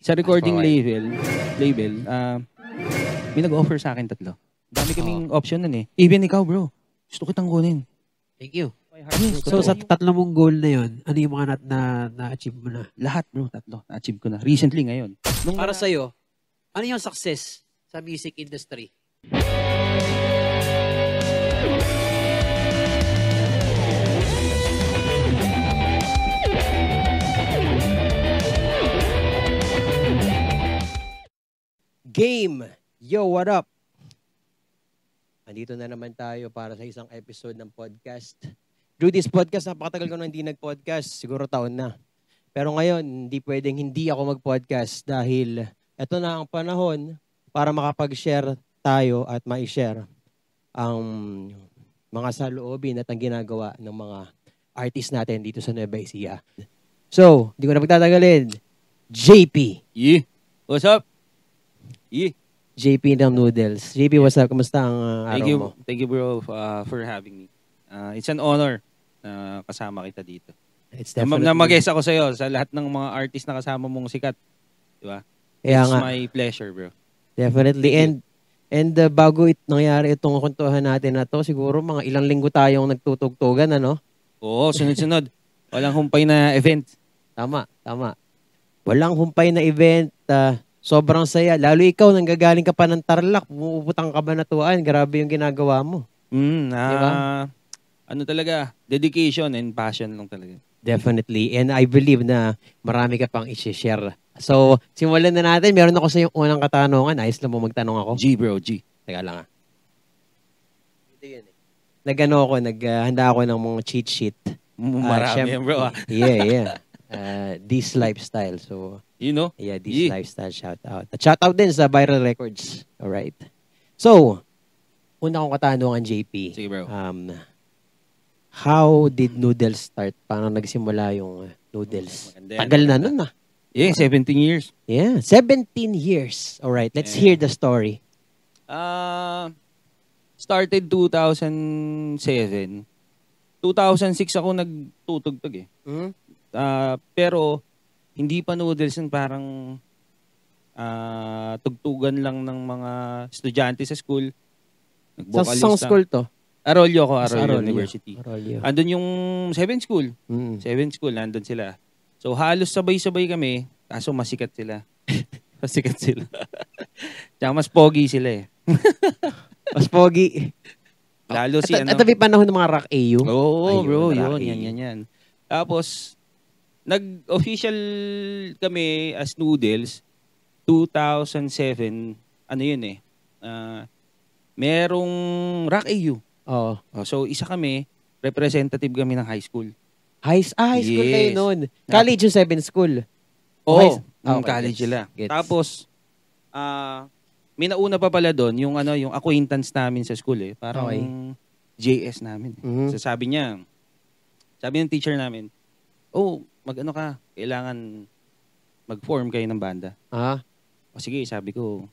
Sa recording label, may nag-offer sa akin 3. Dami kaming option nun eh. Even ikaw, bro. Gusto kitang kunin. Thank you. Yes, So sa 3 mong goal na yun, ano yung mga na-achieve mo na? lahat, bro. 3. Na-achieve ko na. Recently ngayon. Para sa'yo, ano yung success sa music industry? Game! Yo, what up? Andito na naman tayo para sa isang episode ng podcast. Do this podcast, napakatagal ko na hindi nag-podcast. Siguro taon na. Pero ngayon, hindi pwedeng hindi ako mag-podcast dahil ito na ang panahon para makapag-share tayo at ma-share ang mga saloobin at ang ginagawa ng mga artist natin dito sa Nueva Ecija. So, hindi ko na pagtatagalin. JP. Yeah. What's up? Yeah. JP ng Noodles. JP, what's up? Kamusta ang araw mo? Thank you, bro, for having me. It's an honor na kasama kita dito. It's definitely... Na mag-guest ako sa'yo sa lahat ng mga artist na kasama mong sikat. Di ba? It's my pleasure, bro. Definitely. And bago nangyari itong kwentuhan natin na to, siguro mga ilang linggo tayong nagtutugtugan, ano? Oo, sunod-sunod. Walang humpay na event. Tama. Walang humpay na event. Sobrang saya. Lalo ikaw, nanggagaling ka pa ng Tarlac, puputang kabanatuan. Grabe yung ginagawa mo. Diba? Ano talaga, dedication and passion lang talaga. Definitely. And I believe na marami ka pang i-share. So, simulan na natin. Meron ako sa yung unang katanungan. Ayos lang mo magtanong ako. G. Teka lang Ito yun eh. Naghanda ako ng mga cheat sheet. Marami yan, bro. Yeah. This lifestyle. So, you know? Yeah, this lifestyle shout out. At shout out din sa Viral Records. Alright. So, una kong katanungan, JP. Sige, bro. How did Noodles start? Paano nagsimula yung Noodles? Tagal na nun ah. Yeah, 17 years. Yeah, 17 years. Alright, let's hear the story. Started 2007. 2006 ako nagtutugtog eh. Pero, hindi pa Noodles yun, parang tugtugan lang ng mga estudyante sa school. Sa school to? Arroyo University. Arroyo. Andun yung 7th school. 7th school, nandun sila. So, halos sabay-sabay kami, kaso masikat sila. Tsaka mas pogi sila eh. Mas pogi. Lalo si Ito may panahon ng mga Rock AU? Oo, bro, yun. Yan. Tapos, nag-official kami as Noodles 2007. Ano yun eh? Merong Rock AU. Oo. So, isa kami, representative kami ng high school. High school kayo noon. College yung 7th school. Oo, okay, college sila. Gets. Tapos, may nauna pa pala doon, yung acquaintance namin sa school eh. Parang JS namin. So, sabi ng teacher namin, mag-ano ka, kailangan mag-form kayo ng banda. O sige, sabi ko.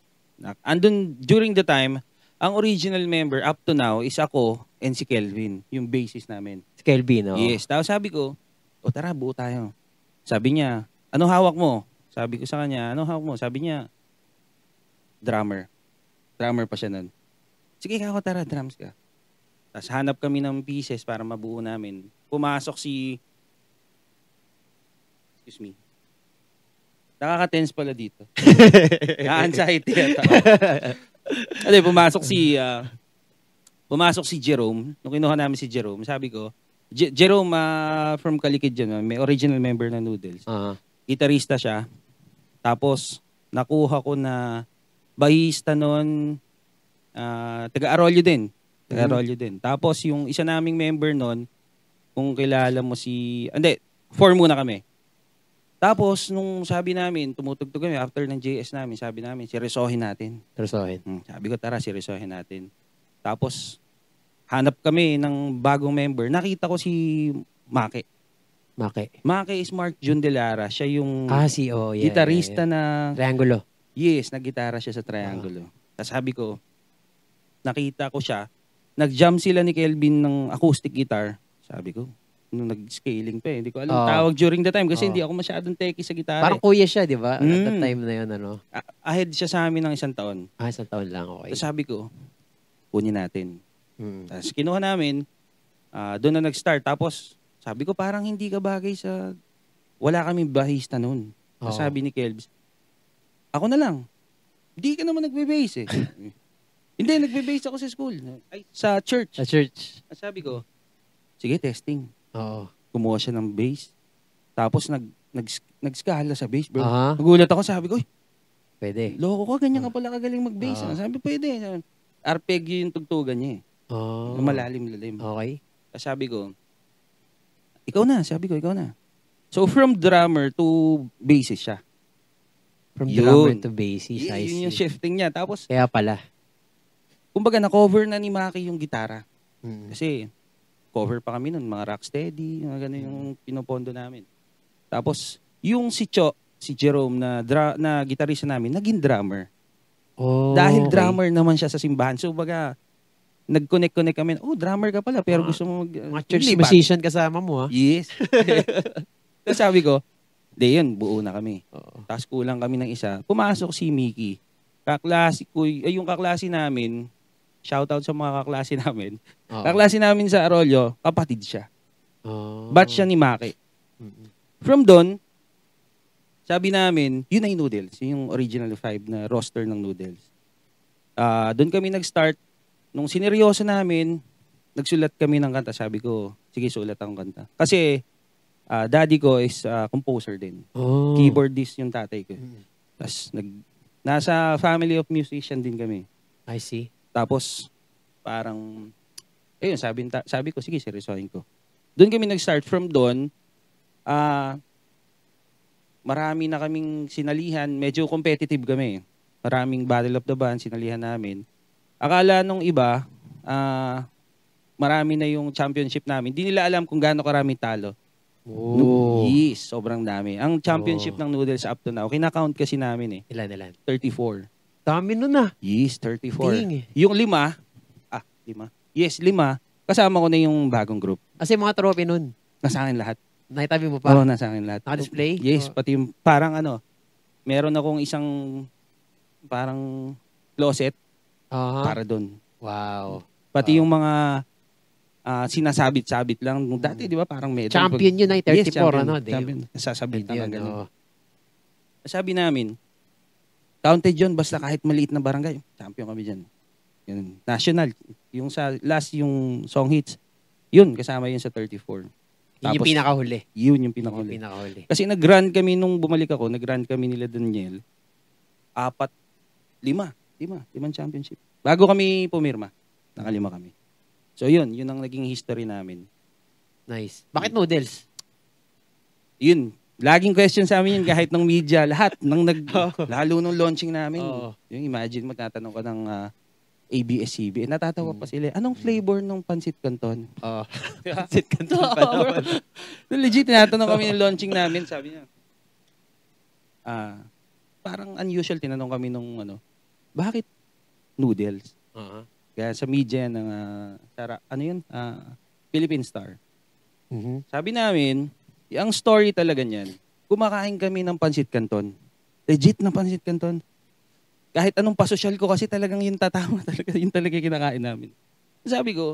Andun, during the time, ang original member up to now is ako and si Kelvin, yung bassist namin. Si Kelvin, oh. Yes. Tapos sabi ko, tara, buo tayo. Sabi niya, ano hawak mo? Sabi ko sa kanya, ano hawak mo? Sabi niya, drummer. Drummer pa siya nun. Sige, ako tara, drums ka. Tapos hanap kami ng pieces para mabuo namin. Pumasok si... Excuse me. Nakaka-tense pala dito. Na-anxiety yata. Pumasok si Jerome. Nung kinuha namin si Jerome, sabi ko, Jerome from Kalikid dyan, may original member na Noodles. Gitarista siya. Tapos, nakuha ko na bahista nun, taga-Arroyo din. Tapos, yung isa naming member nun, kung kilala mo form muna kami. Tapos, nung sabi namin, tumutugtog kami, after ng JS namin, sabi namin, serisohin natin. Sabi ko, tara, serisohin natin. Tapos, hanap kami ng bagong member. Nakita ko si Make. Make is Mark Jun De Lara. Siya yung gitarista na... Triangulo. Yes, nag-gitara siya sa Triangulo. Tapos sabi ko, nakita ko siya, nag-jam sila ni Kelvin ng acoustic guitar. Sabi ko, nung nag-scaling pa eh. Hindi ko alam tawag during the time kasi hindi ako masyadong techie sa gitara. Parang kuya siya, di ba? At that time na yun, ano? Ahead siya sa amin ng 1 taon. Isang taon lang, okay. So sabi ko, kunin natin. Tapos kinuha namin, doon na nag-start. Tapos sabi ko parang hindi ka bagay sa, wala kaming bahista noon. Sabi ni Kelbs, ako na lang. Hindi ka naman nagbe-bass eh. Hindi, nagbe-bass ako sa school. Ay, sa church. Sa church. Sabi ko, sige, testing. Oo. Kumuha siya ng bass. Tapos nag-scala sa bass, bro. Nagulat ako, sabi ko, pwede. Loko ka, ganyan ka pala kagaling mag-bass. Sabi, pwede. Arpeggio yung tugtugan niya eh. Malalim-lalim. Okay. Sabi ko, ikaw na. So from drummer to bassist siya. From drummer to bassist, I see. Yun yung shifting niya. Tapos, kaya pala. Kumbaga, na-cover na ni Maki yung gitara. Kasi, cover pa kami nun, mga Rocksteady, mga gano'n yung pinopondo namin. Tapos, yung si Jerome na gitarista namin, naging drummer. Dahil drummer naman siya sa simbahan. So, baga, nag-connect kami. Drummer ka pala, pero gusto mo mga church musician kasama mo, ha? Yes. Tapos sabi ko, yun, buo na kami. Tapos kulang kami ng isa. Pumasok si Mickey. Yung kaklase namin, shoutout sa mga kaklase namin. Kaklase namin sa Arroyo, kapatid siya. Batch siya ni Maki. From doon, sabi namin, yun ay Noodles. Yung original 5 na roster ng Noodles. Doon kami nag-start. Nung sineryoso namin, nagsulat kami ng kanta. Sabi ko, sige, sulat akong kanta. Kasi, daddy ko is composer din. Keyboardist yung tatay ko. Tapos, nasa family of musician din kami. I see. Tapos, parang, ayun, sabi ko, sige, seryosohin ko. Doon kami nag-start. From doon, marami na kaming sinalihan. Medyo competitive kami. Maraming Battle of the Band, sinalihan namin. Akala nung iba, marami na yung championship namin. Hindi nila alam kung gaano karami talo. Yes, sobrang dami. Ang championship ng Noodles up to now, kinakount kasi namin eh. Ilan? 34. Dami nun ah. Yes, 34. Ding. Yung 5. Yes, 5. Kasama ko na yung bagong group. Kasi mga trophy nun. Nasa akin lahat. Nakitabi mo pa? Oo, nasa akin lahat. Naka-display? Yes, pati yung parang meron akong isang parang closet para doon. Wow. Pati yung mga sinasabit-sabit lang. Dati, di ba, parang medal. Champion yun ay 34, yes, champion, ano? Champion. Nasasabit na ganun. Oh. Sabi namin, counted yun, basta kahit maliit na barangay, champion kami dyan. Yun. National. Yung sa last, yung song hits, yun, kasama yun sa 34. Yun yung pinakahuli. Yun yung pinakahuli. Kasi nag-run kami nung bumalik ako, nag-run kami nila Daniel, 5 championship. Bago kami pumirma, nakalima kami. So yun ang naging history namin. Nice. Bakit Noodles? Yun. Laging question sa amin yun kahit ng media. Lahat. Lalo nung launching namin. Yung imagine mo, tatanong ka ng ABS-CBN. Natatawa pa sila. Anong flavor ng Pansit Canton? Pansit Canton pa naman. Legit, tinatanong kami ng launching namin. Sabi niya, parang unusual. Tinanong kami nung bakit Noodles? Kaya sa media ng Philippine Star. Sabi namin, ang story talaga niyan, kumakain kami ng Pansit Canton. Legit na Pansit Canton. Kahit anong pasosyal ko kasi talagang yung tatama talaga, yun talaga kinakain namin. Sabi ko,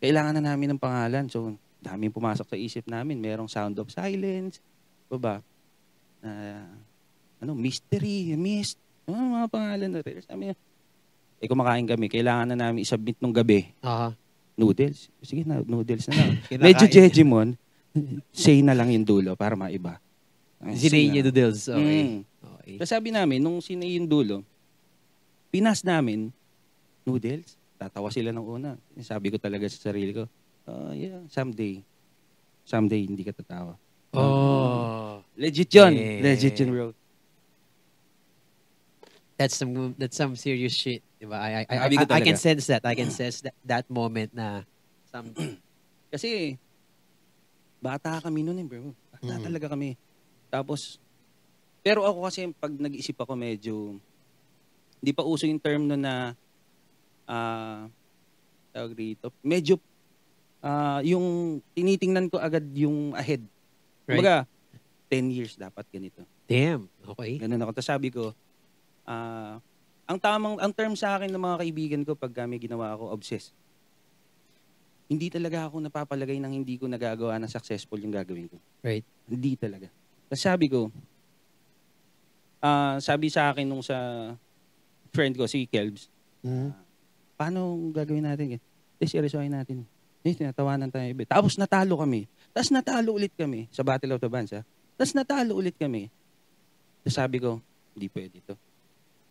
kailangan na namin ng pangalan. So, daming pumasok sa isip namin. Merong Sound of Silence. Ba? Mystery, Mist. Mga pangalan na rin. Sabi niya, kumakain kami. Kailangan na namin i-submit nung gabi. Noodles. Sige na, noodles na lang. Medyo Jejimon, say na lang yung dulo para maiba. Sinay niya noodles. Okay. So sabi namin, nung sinay yung dulo, pinas namin, noodles. Tatawa sila ng una. Sabi ko talaga sa sarili ko, yeah, someday. Someday, hindi ka tatawa. Legit yun. Yeah. Legit yun, bro. That's some serious shit. Diba? I can sense that. I can sense that moment na kasi bata kami noon, bro. Bata talaga kami. Tapos pero ako kasi pag nag-iisip ako medyo hindi pa uso yung term no na tawag rito. Medyo yung tinitingnan ko agad yung ahead. Right. Kumbaga, 10 years dapat ganito. Damn. Okay. Ganun ako. Tapos sabi ko, ang term sa akin ng mga kaibigan ko pag may ginawa ako, obsess. Hindi talaga ako napapalagay ng hindi ko nagagawa na successful yung gagawin ko. Right. Hindi talaga. Tapos sabi ko, sabi sa akin nung sa friend ko, si Kelbs, paano gagawin natin? Seryosohin natin. Tinatawanan tayo. Tapos natalo kami. Tapos natalo ulit kami sa Battle of the Bands. Tapos natalo ulit kami. Tapos sabi ko, hindi pwede ito.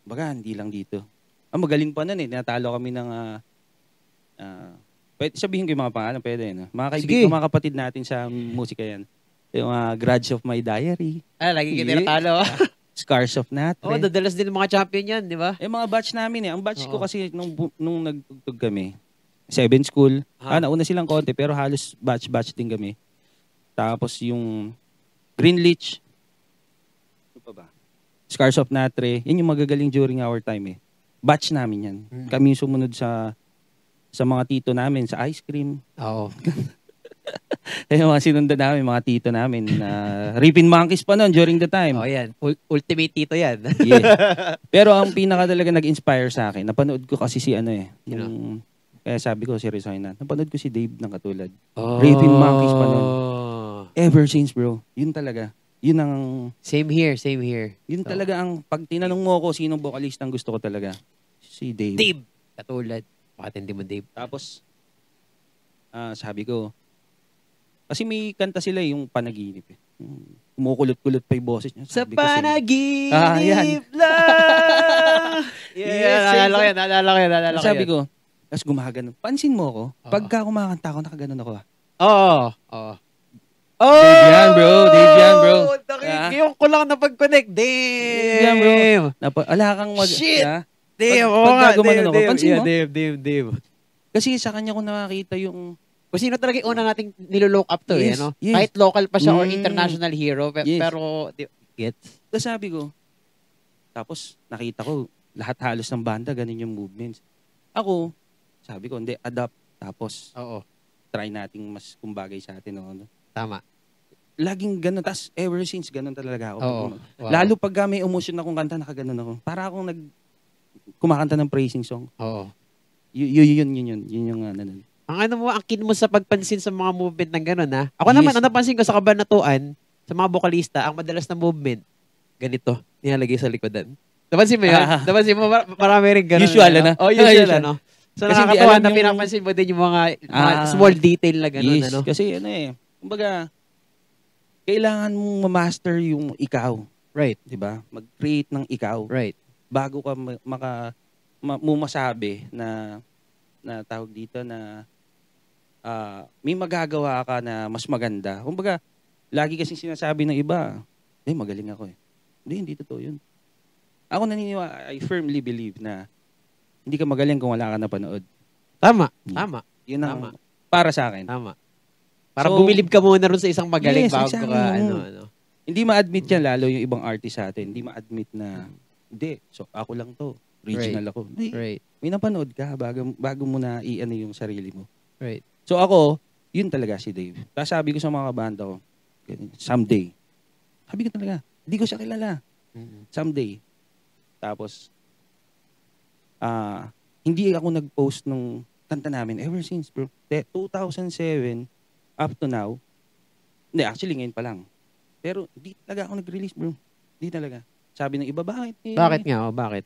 Baga, hindi lang dito. Magaling pa nun Natalo kami ng pwede, sabihin ko yung mga pangalan, pwede. No? Mga kaibigan, mga kapatid natin sa musika yan. Yung Grudge of My Diary. Lagi kita natalo. Scars of Natre. Dadalas din mga champion yan, di ba? Mga batch namin Ang batch ko kasi nung nagtugtog kami, 7 school. Nauna silang konti, pero halos batch din kami. Tapos yung Greenleach. Ano pa ba? Scars of Natre. Yan yung magagaling during our time Batch namin yan. Kami yung sumunod sa mga tito namin, sa ice cream. Oo. Yung mga sinundan namin, mga tito namin na Ripping Monkeys pa noon during the time. Yan. Ultimate tito yan. Yes. Pero ang pinaka talaga nag-inspire sa akin, napanood ko kasi si kaya sabi ko, seryosohin na. Napanood ko si Dave ng katulad. Ripping Monkeys pa noon. Ever since, bro. Yun talaga. Yun ang... Same here. Yun talaga ang... Pag tinanong mo ako, sinong vocalist ang gusto ko talaga? Si Dave. Dave. Katulad. Bakit hindi mo Dave? Tapos, sabi ko, kasi may kanta sila yung panaginip Kumukulot-kulot pa yung boses niya. Sa panaginip lang! Yes, naalala ko yan. Sabi ko, tapos gumagano. Pansin mo ako, pagka kumakanta ako, nakaganon ako. Oo. Dave yan, bro. Ngayon ko lang napag-connect. Dave! Wala kang Shit! Dave, pagka gumanon ako, pansin mo? Dave. Kasi sa kanya ko nakakita yung... Kung sino talaga yung una nating nilolook up to Yes. Kahit local pa siya or international hero. Pero, gets? Tapos sabi ko, tapos nakita ko, lahat halos ng banda, ganun yung movements. Ako, sabi ko, hindi, adapt. Tapos, try nating mas kumbagay sa atin. Tama. Laging ganun. Tapos, ever since, ganun talaga ako. Wow. Lalo pag may emotion akong kanta, nakaganon ako. Para akong kumakanta ng praising song. Yun yung Ang kin mo sa pagpansin sa mga movement ng gano'n, Ako naman, ang napansin ko sa kabanatuan, sa mga vokalista, ang madalas na movement, ganito, nilalagay sa likodan. Napansin mo yun? Napansin mo, marami rin gano'n. Usual, Usual. So, nakakatuwa na pinapansin mo din yung mga small detail na gano'n, Yes, kasi kumbaga, kailangan mong ma-master yung ikaw. Right. Diba? Mag-create ng ikaw. Right. Bago ka masabi na tawag dito na may magagawa ka na mas maganda. Kumbaga, lagi kasi sinasabi ng iba, magaling ako Hindi totoo yun. Ako naniniwala, I firmly believe na hindi ka magaling kung wala ka napanood. Tama. Yun ang para sa akin. Tama. Para bumilib ka muna ron sa isang magaling bago exactly. ka, Hindi ma-admit yan, lalo yung ibang artist sa atin. Hindi ma-admit na, hindi, so ako lang to. Original ako. Right. May napanood ka bago mo na i-ano yung sarili mo. Right. So ako, yun talaga si Dave. Tapos sabi ko sa mga kabanda ko, someday. Sabi ko talaga, hindi ko siya kilala. Someday. Tapos, hindi ako nag-post nung kanta namin ever since, bro. 2007 up to now. Hindi, actually ngayon pa lang. Pero hindi talaga ako nag-release, bro. Hindi talaga. Sabi ng iba, bakit? Bakit nga? Bakit?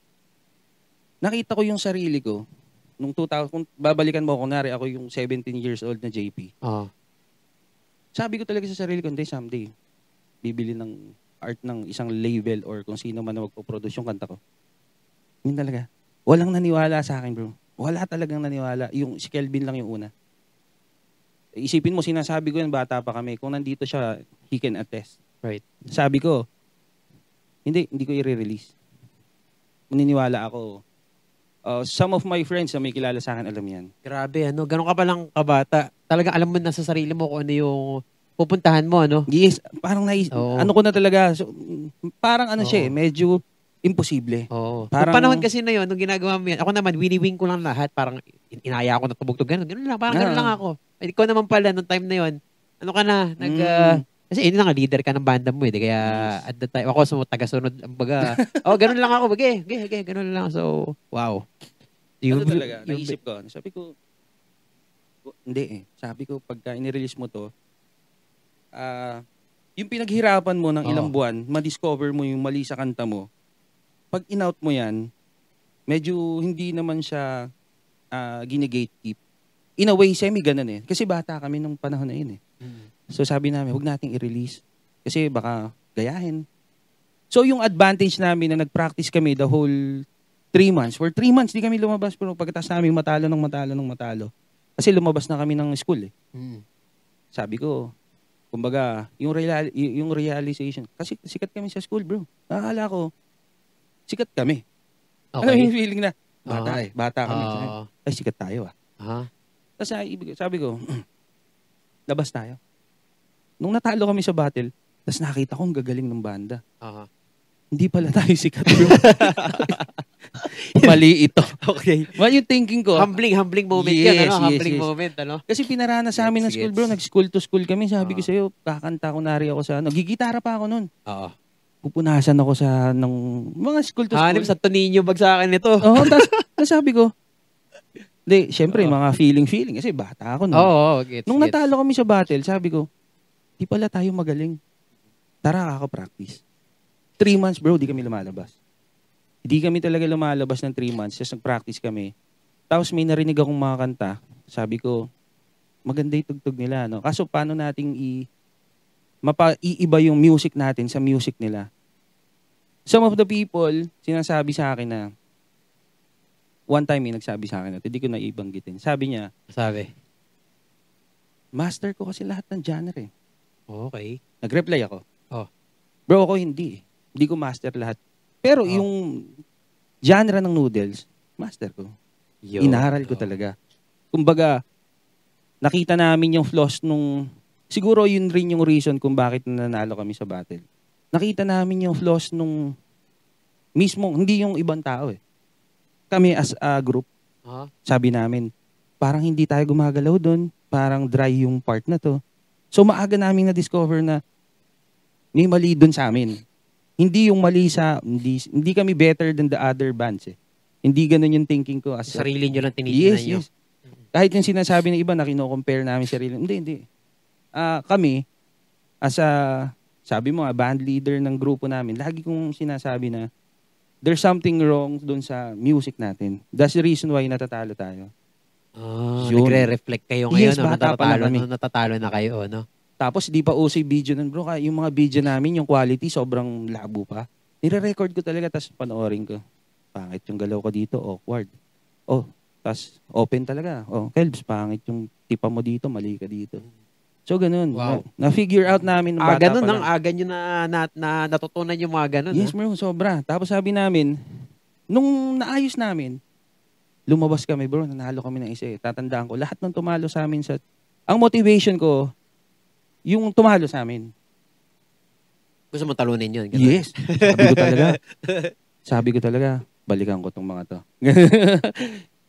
Nakita ko yung sarili ko nung 2000, kung babalikan mo, kunwari ako yung 17 years old na JP. Sabi ko talaga sa sarili ko, hindi, someday, bibili ng art ng isang label or kung sino man na magpo-produce yung kanta ko. Yun talaga. Walang naniwala sa akin, bro. Wala talagang naniwala. Yung si Kelvin lang yung una. Isipin mo, sinasabi ko yun, bata pa kami. Kung nandito siya, he can attest. Right. Sabi ko, hindi ko i-release. Maniniwala ako. Some of my friends na may kilala sa akin, alam yan. Grabe, ganun ka palang kabata. Talagang alam mo na sa sarili mo kung ano yung pupuntahan mo, Yes, parang ano ko na talaga. So, parang siya medyo imposible. Parang panahon kasi na yun, nung ginagawa mo yan, ako naman, wini-wing ko lang lahat. Parang inaya ako na tubog-tog. Ganun lang, parang ganun lang ako. Ikaw naman pala, nung time na yon, ano ka na, kasi yun na nga, leader ka ng banda mo eh. Kaya, at the time, ako taga-sunod, baga, ganun lang ako, ganun lang. So, wow. Ano talaga, naisip ko, sabi ko, hindi eh. Sabi ko, pagka inirelease mo to, yung pinaghirapan mo ng ilang buwan, ma-discover mo yung mali sa kanta mo, pag in-out mo yan, medyo hindi naman siya gine-gatekeep. In a way, semi-ganon eh. Kasi bata kami nung panahon na yun eh. So sabi namin, huwag nating i-release. Kasi baka gayahin. So yung advantage namin na nag-practice kami the whole 3 months. For 3 months, di kami lumabas. Pero pagkatapos namin matalo. Kasi lumabas na kami ng school eh. Sabi ko, kumbaga, yung realization. Kasi sikat kami sa school, bro. Nakakala ko, sikat kami. Okay. Ano yung feeling na, bata kami. Ay, sikat tayo Tapos sabi ko, labas tayo. Nung natalo kami sa battle, tapos nakita ko ang gagaling ng banda. Hindi pala tayo sikat, bro. Mali ito. Okay. Well, yung thinking ko. Humbling moment yan, ano? Humbling moment, ano? Kasi pinarana sa amin ng school, bro. Nag-school to school kami. Sabi ko sa'yo, kakanta ko nari ako sa ano. Gigitara pa ako nun. Pupunasan ako sa mga school to school. Hanip sa Toninho bagsakan nito. Tapos sabi ko, hindi, syempre, mga feeling. Kasi bata ako nun. Nung natalo kami sa battle, sabi ko, di pala tayo magaling. Tara, practice 3 months, bro, di kami lumalabas. Hindi kami talaga lumalabas ng 3 months. Just nag-practice kami. Tapos may narinig akong mga kanta. Sabi ko, maganda yung tugtog nila. No? Kaso paano nating mapaiiba yung music natin sa music nila? Some of the people, sinasabi sa akin na, one time may nagsabi sa akin at hindi ko na ibanggitin. Sabi niya, master ko kasi lahat ng genre eh. Okay. Nag-reply ako. Bro, ako hindi. Hindi ko master lahat. Pero yung genre ng noodles, master ko. Inaral ko talaga. Kumbaga, nakita namin yung flaws siguro yun rin yung reason kung bakit nanalo kami sa battle. Nakita namin yung flaws hindi yung ibang tao eh. Kami as a group, sabi namin, parang hindi tayo gumagalaw doon, parang dry yung part na to. So maaga namin na-discover na may mali doon sa amin. Hindi yung mali hindi kami better than the other bands eh. Hindi ganun yung thinking ko. Sarili nyo lang tinitingnan nyo. Yes. Kahit yung sinasabi ng iba na kino-compare namin sarili. Hindi. Kami, sabi mo band leader ng grupo namin, lagi kong sinasabi na there's something wrong doon sa music natin. That's the reason why natatalo tayo. Nagre-reflect kayo ngayon. Yes, bata pa lang kami. Natatalo na kayo, no? Tapos di pa uso yung video nun, bro. Yung mga video namin, yung quality, sobrang labo pa. Nire-record ko talaga, tapos panoorin ko. Pangit yung galaw ko dito, awkward. Tapos open talaga. Kelbs, pangit yung tipa mo dito, mali ka dito. So, ganun. Wow. Na-figure out namin ng bata ganun, pa lang. aga nyo na natutunan yung mga ganun. Yes, bro, sobra. Tapos sabi namin, nung naayos namin, lumabas kami, bro, nanalo kami ng isa eh. Tatandaan ko, lahat ng tumalo sa amin ang motivation ko, yung tumalo sa amin. Gusto mo talunin yun? Ganun? Yes. Sabi ko talaga, balikan ko tong mga to.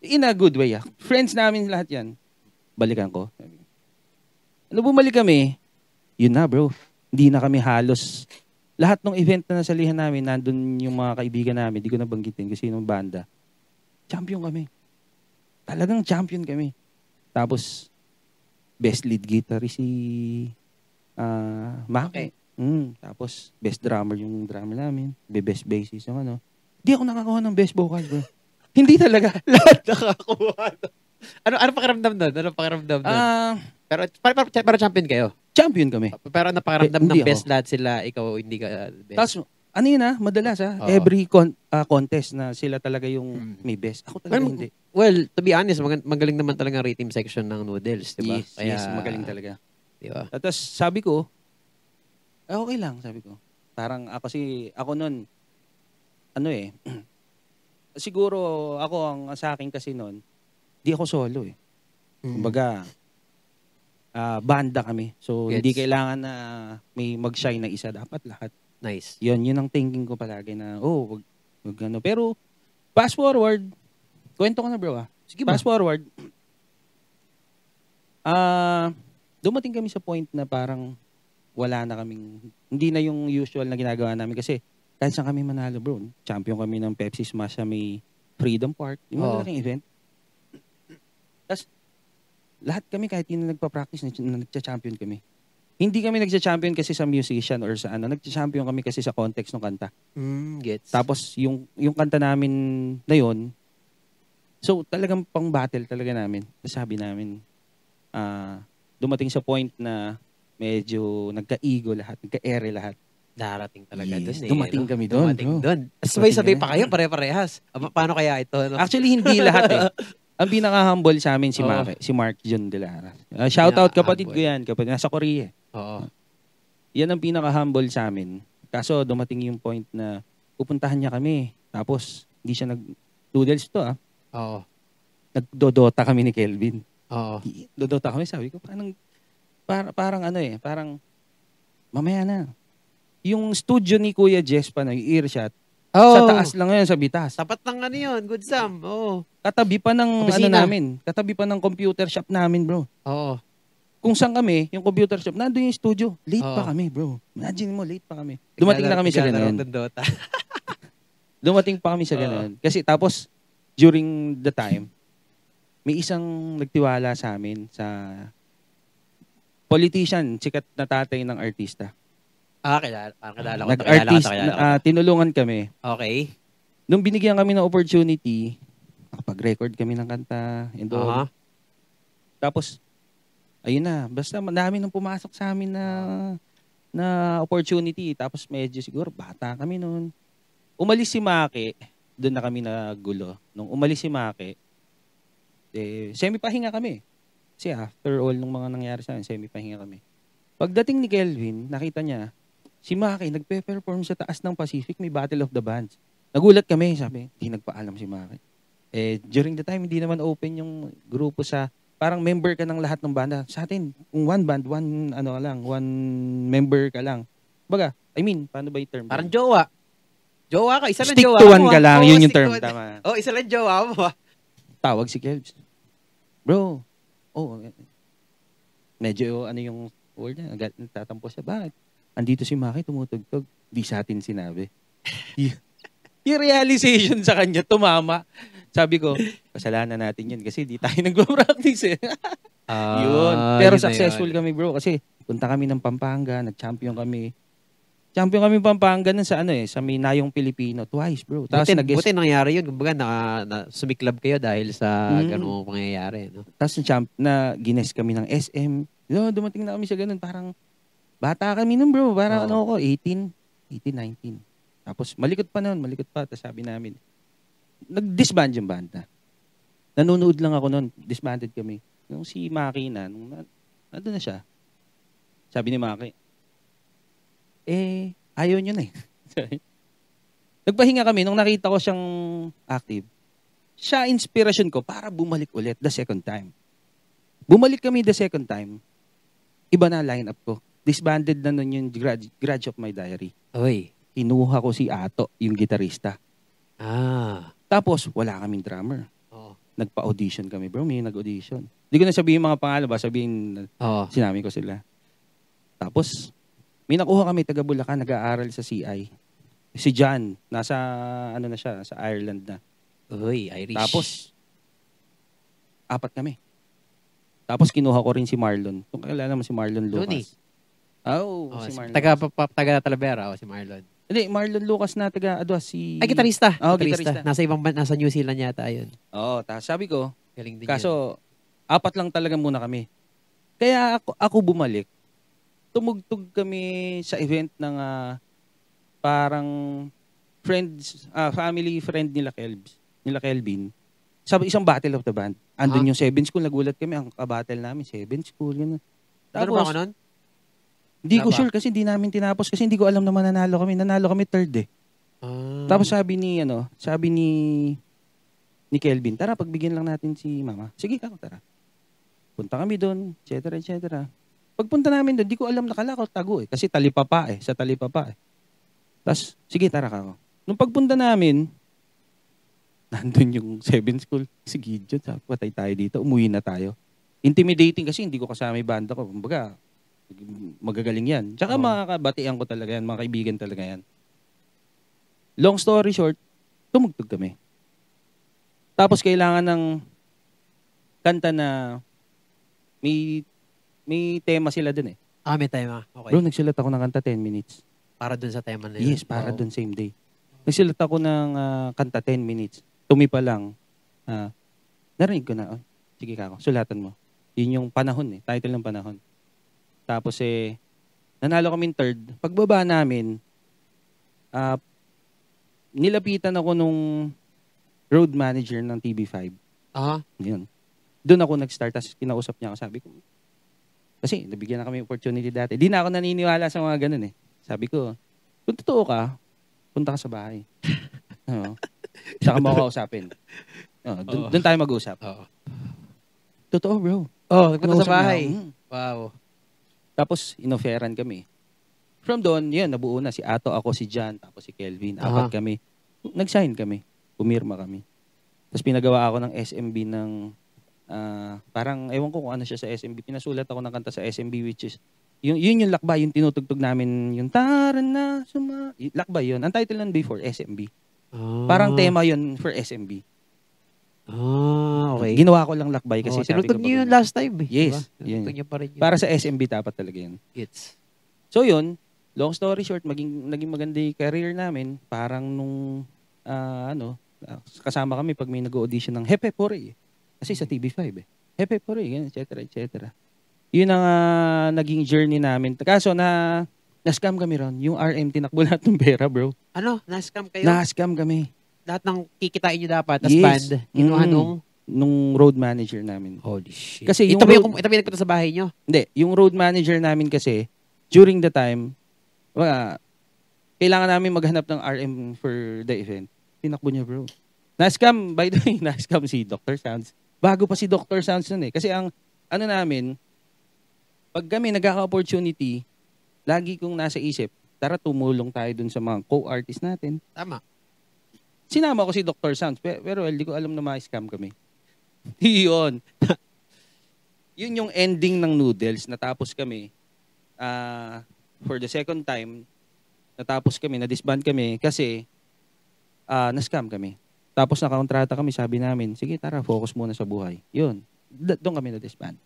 In a good way. Friends namin lahat yan. Balikan ko. Ano bumalik kami, yun na bro. Hindi na kami halos. Lahat ng event na nasalihan namin, nandun yung mga kaibigan namin, di ko nabanggitin kasi yung banda. Champion kami. Talagang champion kami. Tapos, best lead guitarist si Maki. Tapos, best drummer yung drummer namin. Best bassist yung ano. Di ako nakakuha ng best vocal, bro. Hindi talaga. Lahat nakakuha. Ano pakiramdam doon? Pero champion kayo? Champion kami. Pero napakaramdam ng best lahat sila, ikaw hindi ka best. Tapos, ano yun madalas every contest na sila talaga yung may best. Ako talaga hindi. Well, to be honest, magaling naman talaga ang rating section ng noodles, di ba? Yes, magaling talaga. Di ba? Tapos sabi ko, okay lang, sabi ko. Parang ako nun, siguro ako sa akin kasi nun, di ako solo eh. Kumbaga, banda kami. So, hindi kailangan na may mag-shine na isa. Dapat lahat. Nice. Yun ang thinking ko palagi na, wag ano. Pero, fast forward, kwento ko na bro Sige fast forward, Dumating kami sa point na parang wala na kaming, hindi na yung usual na ginagawa namin kasi kahit saan kami manalo, bro. Champion kami ng Pepsi Smash sa may Freedom Park. Yung malaking event. Tapos, lahat kami kahit hindi nagpa-practice, nagcha-champion kami. Hindi kami nagcha-champion kasi sa musician or sa ano. Nagcha-champion kami kasi sa context ng kanta. Gets. Tapos, yung kanta namin na yun, so talagang pang-battle talaga namin. Sabi namin, dumating sa point na medyo nagka-ego lahat, nagka-ere lahat. Darating talaga doon eh. Dumating kami doon. Dumating doon. Sabay-sabay pa kayo, pare-parehas. Paano kaya ito? No? Actually, hindi lahat eh. Ang pinaka-humble sa amin si Mark John De Lara. Shoutout kapatid ko yan. Kapatid, nasa Korea. Oo. Yan ang pinaka-humble sa amin. Kaso dumating yung point na pupuntahan niya kami. Tapos, hindi siya nag-doodles to Oo. Nagdodota kami ni Kelvin. Oo. Dodota kami, sabi ko, parang ano eh, parang mamaya na. Yung studio ni Kuya Jess pa na, yung earshot, sa taas lang yun, sa bitas. Tapat ng ano yun, Good Sam. Oo. Katabi pa ng Opisina. ano namin, katabi pa ng computer shop namin, bro. Oo. Kung saan kami, yung computer shop, nandun yung studio. Late pa kami, bro. Imagine mo, late pa kami. Dumating na kami sa ganun. Dumating pa kami sa ganun. Kasi tapos, during the time, may isang nagtiwala sa amin sa politician, sikat na tatay ng artista. Kilala ko. Nag-artist, tinulungan kami. Okay. Nung binigyan kami ng opportunity, nakapag-record kami ng kanta and all. Tapos, ayun na, basta madami nang pumasok sa amin na opportunity. Tapos medyo siguro, bata kami noon. Umalis si Maki, doon na kami nagulo. Nung umalis si Maki, semi-pahinga kami. Kasi after all nung mga nangyari sa amin, semi-pahinga kami. Pagdating ni Kelvin, nakita niya, si Maki nagpe-perform sa taas ng Pacific, may Battle of the Bands. Nagulat kami, sabi, hindi nagpaalam si Maki. During the time, hindi naman open yung grupo sa, parang member ka ng lahat ng banda. Sa atin, kung one band, one member ka lang. Baga, paano ba yung term? Parang jowa. Jowa ka, isa lang stick jowa. Stick to one ka lang, yun yung term. Tama. Isa lang jowa mo. Tawag si Kelvs. Bro, medyo ano yung word niya, nagtatampo siya. Bakit? Andito si Maki, tumutugtog. Di sa atin sinabi. Yung realization sa kanya, tumama. Sabi ko, kasalanan natin yun kasi di tayo nagpa-practice eh. Yun. Pero successful kami, bro. Kasi punta kami ng Pampanga, nag-champion kami. Champion kami Pampanga sa sa may Nayong Pilipino twice, bro. Tapos buti nangyari yun. Kumbaga sumiklab kayo dahil sa ganung pangyayari, no? Tapos na gines kami ng SM. Dumating na kami sa ganun, parang bata kami nun, bro. Parang 18, 19. Tapos malikot pa. Tapos sabi namin, nag-disband yung banda. Nanonood lang ako nun. Disbanded kami. Nung si Maki nandun na siya. Sabi ni Maki, ayaw nyo na eh. Nagpahinga kami nung nakita ko siyang active. Siya inspiration ko para bumalik ulit the second time. Bumalik kami the second time. Iba na lineup ko. Disbanded na nun yung Grudge of My Diary. Oy. Kinuha ko si Ato, yung gitarista. Tapos, wala kaming drummer. Nagpa-audition kami, bro. May nag-audition. Hindi ko na sabihin mga pangalan ba? Sabihin, sinabi ko sila. Tapos, may nakuha kami, taga Bulacan, nag-aaral sa CI. Si John, nasa Ireland na. Uy, Irish. Tapos, 4 kami. Tapos, kinuha ko rin si Marlon. Kung kakilala mo si Marlon Lucas. Si Marlon. Taga Talavera, si Marlon. Hindi, Marlon Lucas na taga gitarista. Gitarista. Nasa New Zealand yata yun. Tapos sabi ko, galing din kaso, 4 lang talaga muna kami. Kaya ako bumalik. Tumugtog kami sa event ng parang family friend nila Kelvin. Sa isang Battle of the Band. Andun yung 7 School, nagulat kami, ang kabattle namin, 7 School. Yun. Tapos, ba ako nun? Hindi ko sure kasi hindi namin tinapos kasi hindi ko alam na mananalo kami. Nanalo kami 3rd eh. Tapos sabi ni Kelvin, tara, pagbigyan lang natin si Mama. Sige, tara. Punta kami doon, etc. Pagpunta namin doon, di ko alam nakalakaw tago eh. Kasi sa Talipapa eh. Tapos, sige, tara ka. Nung pagpunta namin, nandun yung 7 School. Si Gideon, sabi, patay tayo dito, umuwi na tayo. intimidating kasi hindi ko kasama yung banda ko. Kumbaga, magagaling yan. Tsaka mga kabatian ko talaga yan, mga kaibigan talaga yan. Long story short, tumugtog kami. Tapos kailangan ng kanta na may tema sila dun eh. May tema. Okay. Bro, nagsulat ako ng kanta 10 minutes. Para dun sa tema na yun? Yes, para dun same day. Nagsulat ako ng kanta 10 minutes. Tumi pa lang. Narinig ko na, sige kako, sulatan mo. Yun yung panahon eh, title ng panahon. Tapos nanalo kami third. Pagbaba namin, nilapitan ako nung road manager ng TV5. Yun. Doon ako nag-start, tapos kinausap niya ako, sabi ko, kasi nabigyan na kami opportunity dati. Di na ako naniniwala sa mga ganun eh. Sabi ko, kung totoo ka, punta ka sa bahay. Saka mo ako kausapin. Doon tayo mag-usap. Totoo bro. Nagpunta sa bahay. Wow. Tapos, inoferan kami. From doon, yun, nabuo na. Si Ato, ako, si John, tapos si Kelvin. Apat kami. Nag-sign kami. Pumirma kami. Tapos pinagawa ako ng SMB ng, parang, ewan ko kung ano siya sa SMB. Pinasulat ako ng kanta sa SMB, which is, yun yung lakbay, yung tinutugtog namin, yung taran na, lakbay yun. Ang title nun before, SMB. Parang tema yun for SMB. Okay. Ginawa ko lang lakbay kasi sabi ko. Tinutog niyo yun last time eh. Yes. Tinutog niyo pa rin yun. Para sa SMB dapat talaga yun. Gets. So yun, long story short, naging maganda yung career namin. Parang nung, kasama kami pag may nag-audition ng Hepe Pore. Kasi sa TV5 eh. Hepe Pore, etc. Yun ang naging journey namin. Kaso na-scam kami ron. Yung RM, tinakbo lahat ng pera, bro. Ano? Na-scam kayo? Na-scam kami. Lahat ng kikitain nyo dapat, tas band, kinuha nung road manager namin. Holy shit. Kasi ito ba yung nagpunta sa bahay nyo? Hindi. Yung road manager namin kasi, during the time, kailangan namin maghanap ng RM for the event. Tinakbo niya, bro. Na-scam, by the way, na-scam si Dr. Sounds. Bago pa si Dr. Sounds nun eh. Kasi ang, namin, pag kami nagkaka-opportunity, lagi kong nasa isip, tara tumulong tayo dun sa mga co-artist natin. Tama. Sinama ko si Dr. Sounds, pero hindi ko alam na ma-scam kami. Yun. Yun yung ending ng Noodles. Natapos kami, for the second time, na-disband kami kasi na-scam kami. Tapos nakakontrata kami, sabi namin, sige tara, focus muna sa buhay. Yun. Doon kami na-disband.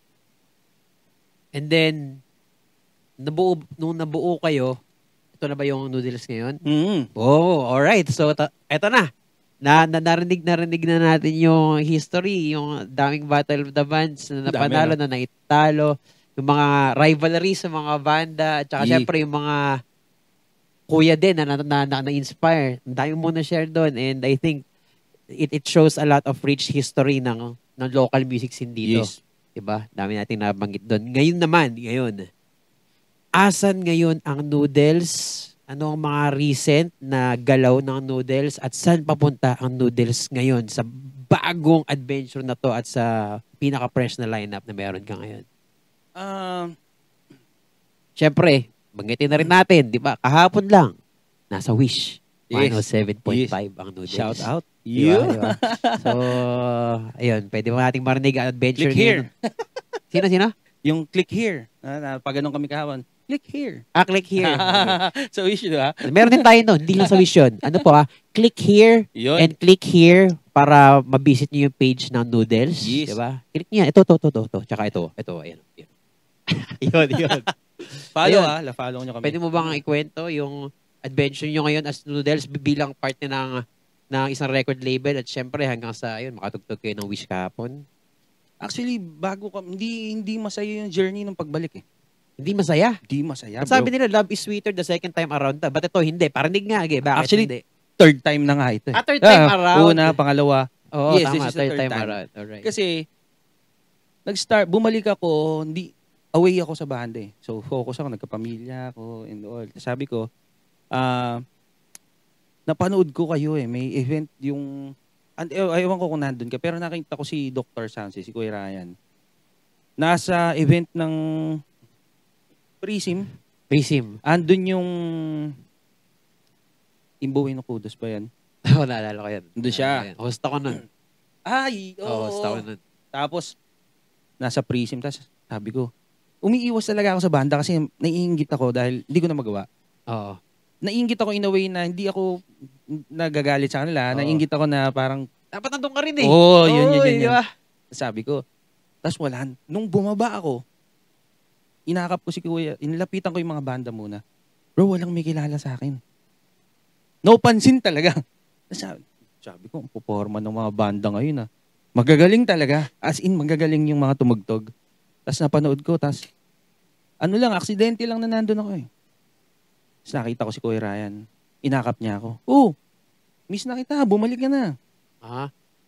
And then, nung nabuo kayo, ito na ba yung Noodles ngayon? Alright. So, eto na. Narinig na natin yung history, yung daming Battle of the Bands na napanalo, na naitalo, yung mga rivalry sa mga banda, at saka syempre yung mga kuya din na inspire. Ang dami mo na share doon, and I think it shows a lot of rich history ng local music scene dito. Yes. Diba? Dami nating nabanggit doon. Ngayon, asan ngayon ang Noodles? Ano ang mga recent na galaw ng Noodles at saan papunta ang Noodles ngayon sa bagong adventure na to at sa pinaka-fresh na lineup na meron ka ngayon? Siyempre, banggitin na rin natin, di ba? Kahapon lang, nasa Wish. 107.5 ang Noodles. Shout out. Diba? So, ayun, pwede mo nating marinig ang adventure. Click here. Sino? Yung click here. Pag ganun kami kahapon, click here. Click here. So, Wish, diba? Meron din tayo nun. Hindi lang sa Wish yun. Ano po click here yun. And click here para mabisit niyo yung page ng Noodles. Yes. Diba? Click niya. Ito. Tsaka ito. Ayan. Yun. Follow follow nyo kami. Pwede mo bang ikwento yung adventure nyo ngayon as Noodles bilang part ng isang record label at syempre hanggang sa makatugtog kayo ng Wish kahapon? Actually, hindi masaya yung journey ng pagbalik eh. Hindi masaya? Hindi masaya, bro. Sabi nila, love is sweeter the second time around. Ba't ito hindi? Parinig nga. Bakit actually, hindi? Third time na nga ito. Third time around? Una, pangalawa. Oo, yes, tama. this is the third time around. Alright. Kasi, bumalik ako, away ako sa banda eh. So, focus ako, nagkapamilya ako, and all. Sabi ko, napanood ko kayo eh. May event yung, ayaw ko kung nandun ka, pero nakita ko si Dr. Sansi, si Kuya Ryan. Nasa event ng Prism. Andun yung Imbuhay no Kudos ba yan? Naalala ko yan. Doon siya. Host ako nun. Ay, oo. Host ako nun. Tapos, nasa presim. Tapos sabi ko, umiiwas talaga ako sa banda kasi naiinggit ako dahil hindi ko na magawa. Oo. Naiinggit ako in a way na hindi ako nagagalit sa kanila. Naiinggit ako na parang, dapat nandun ka rin eh. Oo, yun. Diba? Sabi ko. Tapos wala. Nung bumaba ako, inakap ko si Kuya, inilapitan ko yung mga banda muna. Bro, walang may kilala sa akin. No pansin talaga. Sabi ko, ang puporma ng mga banda ngayon Magagaling talaga. As in, magagaling yung mga tumugtog. Tapos napanood ko, tapos aksidente lang na nandun ako eh. Tapos nakita ko si Kuya Ryan. Inakap niya ako. Miss na kita, bumalik ka na.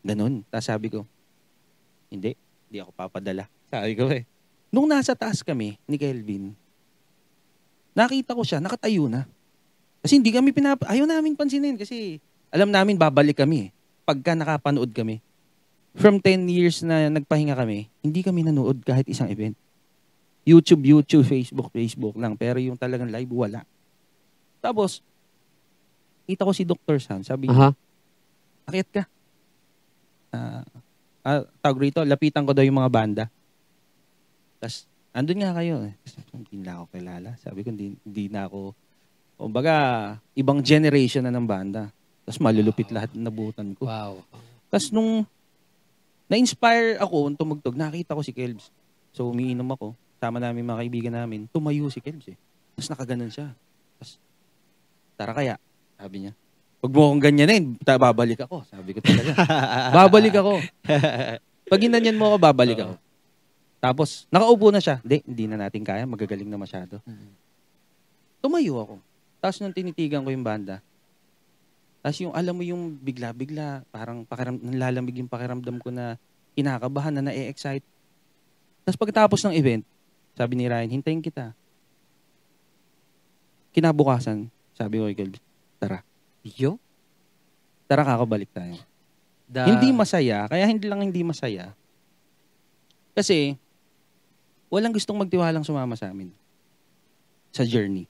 Ganun. Tapos sabi ko, hindi ako papadala. Sabi ko eh. Nung nasa taas kami ni Kelvin, nakita ko siya, nakatayo na. Kasi hindi kami ayaw namin pansinin kasi alam namin babalik kami pagka nakapanood kami. From 10 years na nagpahinga kami, hindi kami nanood kahit isang event. YouTube, Facebook lang. Pero yung talagang live, wala. Tapos, kita ko si Dr. San. Sabi niya, akyat ka. Tawag rito, lapitan ko daw yung mga banda. Tapos, andun nga kayo. Hindi na ako kilala. Sabi ko, hindi na ako, kumbaga, ibang generation na ng banda. Tapos malulupit lahat ng nabutan ko. Wow. Tapos nung na-inspire ako tumugtog, nakita ko si Kelbs. So umiinom ako. Sama namin mga kaibigan namin. Tumayo si Kelbs eh. Tapos nakaganon siya. Tapos, tara kaya, sabi niya. Pag mo akong ganyanin, babalik ako. Sabi ko talaga. Babalik ako. Pag ginanyan mo ako, babalik ako. Tapos, nakaupo na siya. Hindi na natin kaya. Magagaling na masyado. Tumayo ako. Tapos nung tinitigan ko yung banda, tapos yung alam mo yung bigla-bigla, parang nalalamig yung pakiramdam ko na kinakabahan na na-excite. Tapos pagkatapos ng event, sabi ni Ryan, hintayin kita. Kinabukasan, sabi ko kay Kelvin, tara. Tara kakabalik tayo. Hindi masaya, kaya hindi masaya. Kasi, walang gustong magtiwalang sumama sa amin. Sa journey.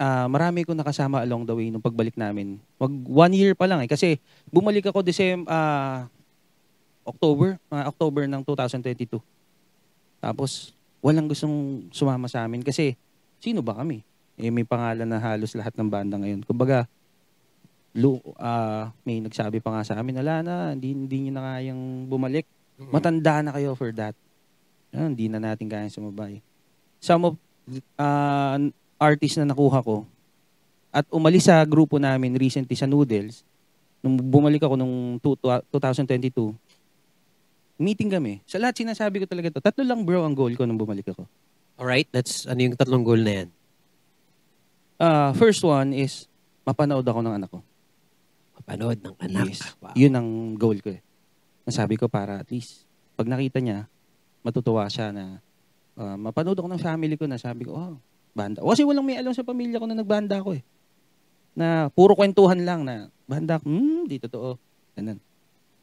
Marami ko nakasama along the way nung pagbalik namin. 1 year pa lang eh. Kasi bumalik ako October ng 2022. Tapos, walang gustong sumama sa amin. Kasi, sino ba kami? May pangalan na halos lahat ng banda ngayon. Kumbaga, may nagsabi pa nga sa amin, wala na, hindi nyo na kayang bumalik. Matanda na kayo for that. Hindi na natin kayang sumabay. Some of artist na nakuha ko at umalis sa grupo namin recently sa Noodles, nung bumalik ako nung 2022, meeting kami. Sa lahat sinasabi ko talaga to. 3 lang bro ang goal ko nung bumalik ako. Alright, ano yung 3 goal na yan? First one is, mapanood ako ng anak ko. Mapanood ng anak? Yes. Wow. Yun ang goal ko eh. Nasabi ko para at least, pag nakita niya, matutuwa siya na mapanood ako ng family ko na sabi ko, banda. Kasi walang may alam sa pamilya ko na nagbanda ako eh. Na puro kwentuhan lang na banda ko, di totoo. Ganun.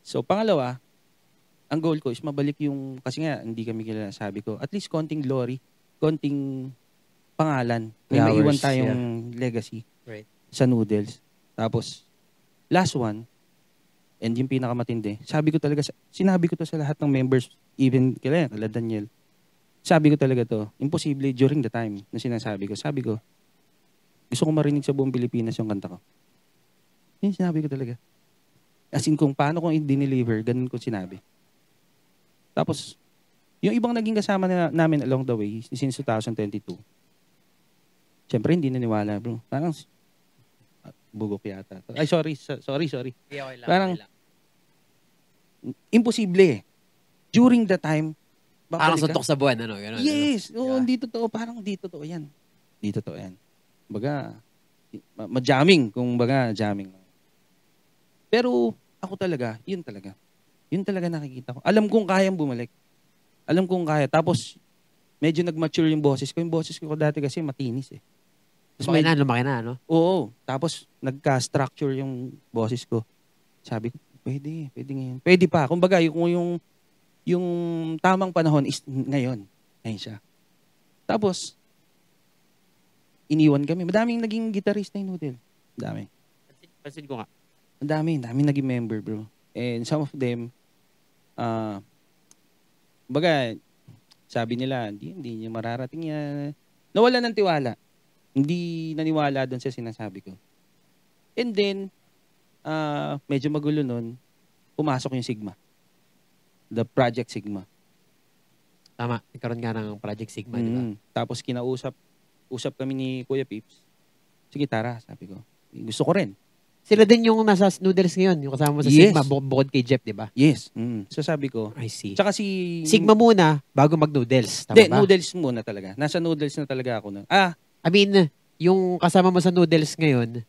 So, pangalawa, ang goal ko is mabalik yung, kasi nga, hindi kami kilala, sabi ko, at least konting glory, konting pangalan. May maiwan tayong legacy sa Noodles. Tapos, last one, and yung pinakamatindi, sabi ko talaga, sinabi ko to sa lahat ng members, even kila Daniel, sabi ko talaga to, imposible during the time na sinasabi ko. Sabi ko, gusto ko marinig sa buong Pilipinas yung kanta ko. Yun sinabi ko talaga. As in, kung paano kong i-deliver, ganun ko sinabi. Tapos, yung ibang naging kasama namin along the way, since 2022, syempre hindi naniwala, bro. Parang, bugok yata. Ay, sorry. Parang, imposible. During the time, parang suntok sa buwan, ano? Ganun, yes. Hindi totoo. Parang hindi totoo yan. Hindi totoo yan. Baga, ma-jamming. Kung baga, jamming. Pero, ako talaga, yun talaga. Yun talaga nakikita ko. Alam kong kayang bumalik. Alam kong kaya. Tapos, medyo nag-mature yung boses ko. Yung boses ko dati kasi matinis eh. Lumaki na, no? Oo. Tapos, nagka-structure yung boses ko. Sabi ko, pwede ngayon. Pwede pa. Kumbaga, yung tamang panahon is ngayon. Ngayon siya. Tapos, iniwan kami. Madaming naging guitarista yung Noodle. Madami. Pansin ko nga. Madaming naging member, bro. And some of them, Baga, sabi nila, hindi niya mararating yan. Nawala ng tiwala. Hindi naniwala doon sa sinasabi ko. And then, medyo magulo nun, pumasok yung Sigma. The Project Sigma. Tama. Nagkaroon nga ng Project Sigma, di ba? Tapos usap kami ni Kuya Pips. Sige, tara, sabi ko. Gusto ko rin. Sila din yung nasa Noodles ngayon, yung kasama mo sa Sigma, bukod kay Jeff, di ba? Yes. So sabi ko, I see. Tsaka Sigma muna, bago mag-Noodles, tama ba? Hindi, Noodles muna talaga. Nasa Noodles na talaga ako. I mean, yung kasama mo sa Noodles ngayon,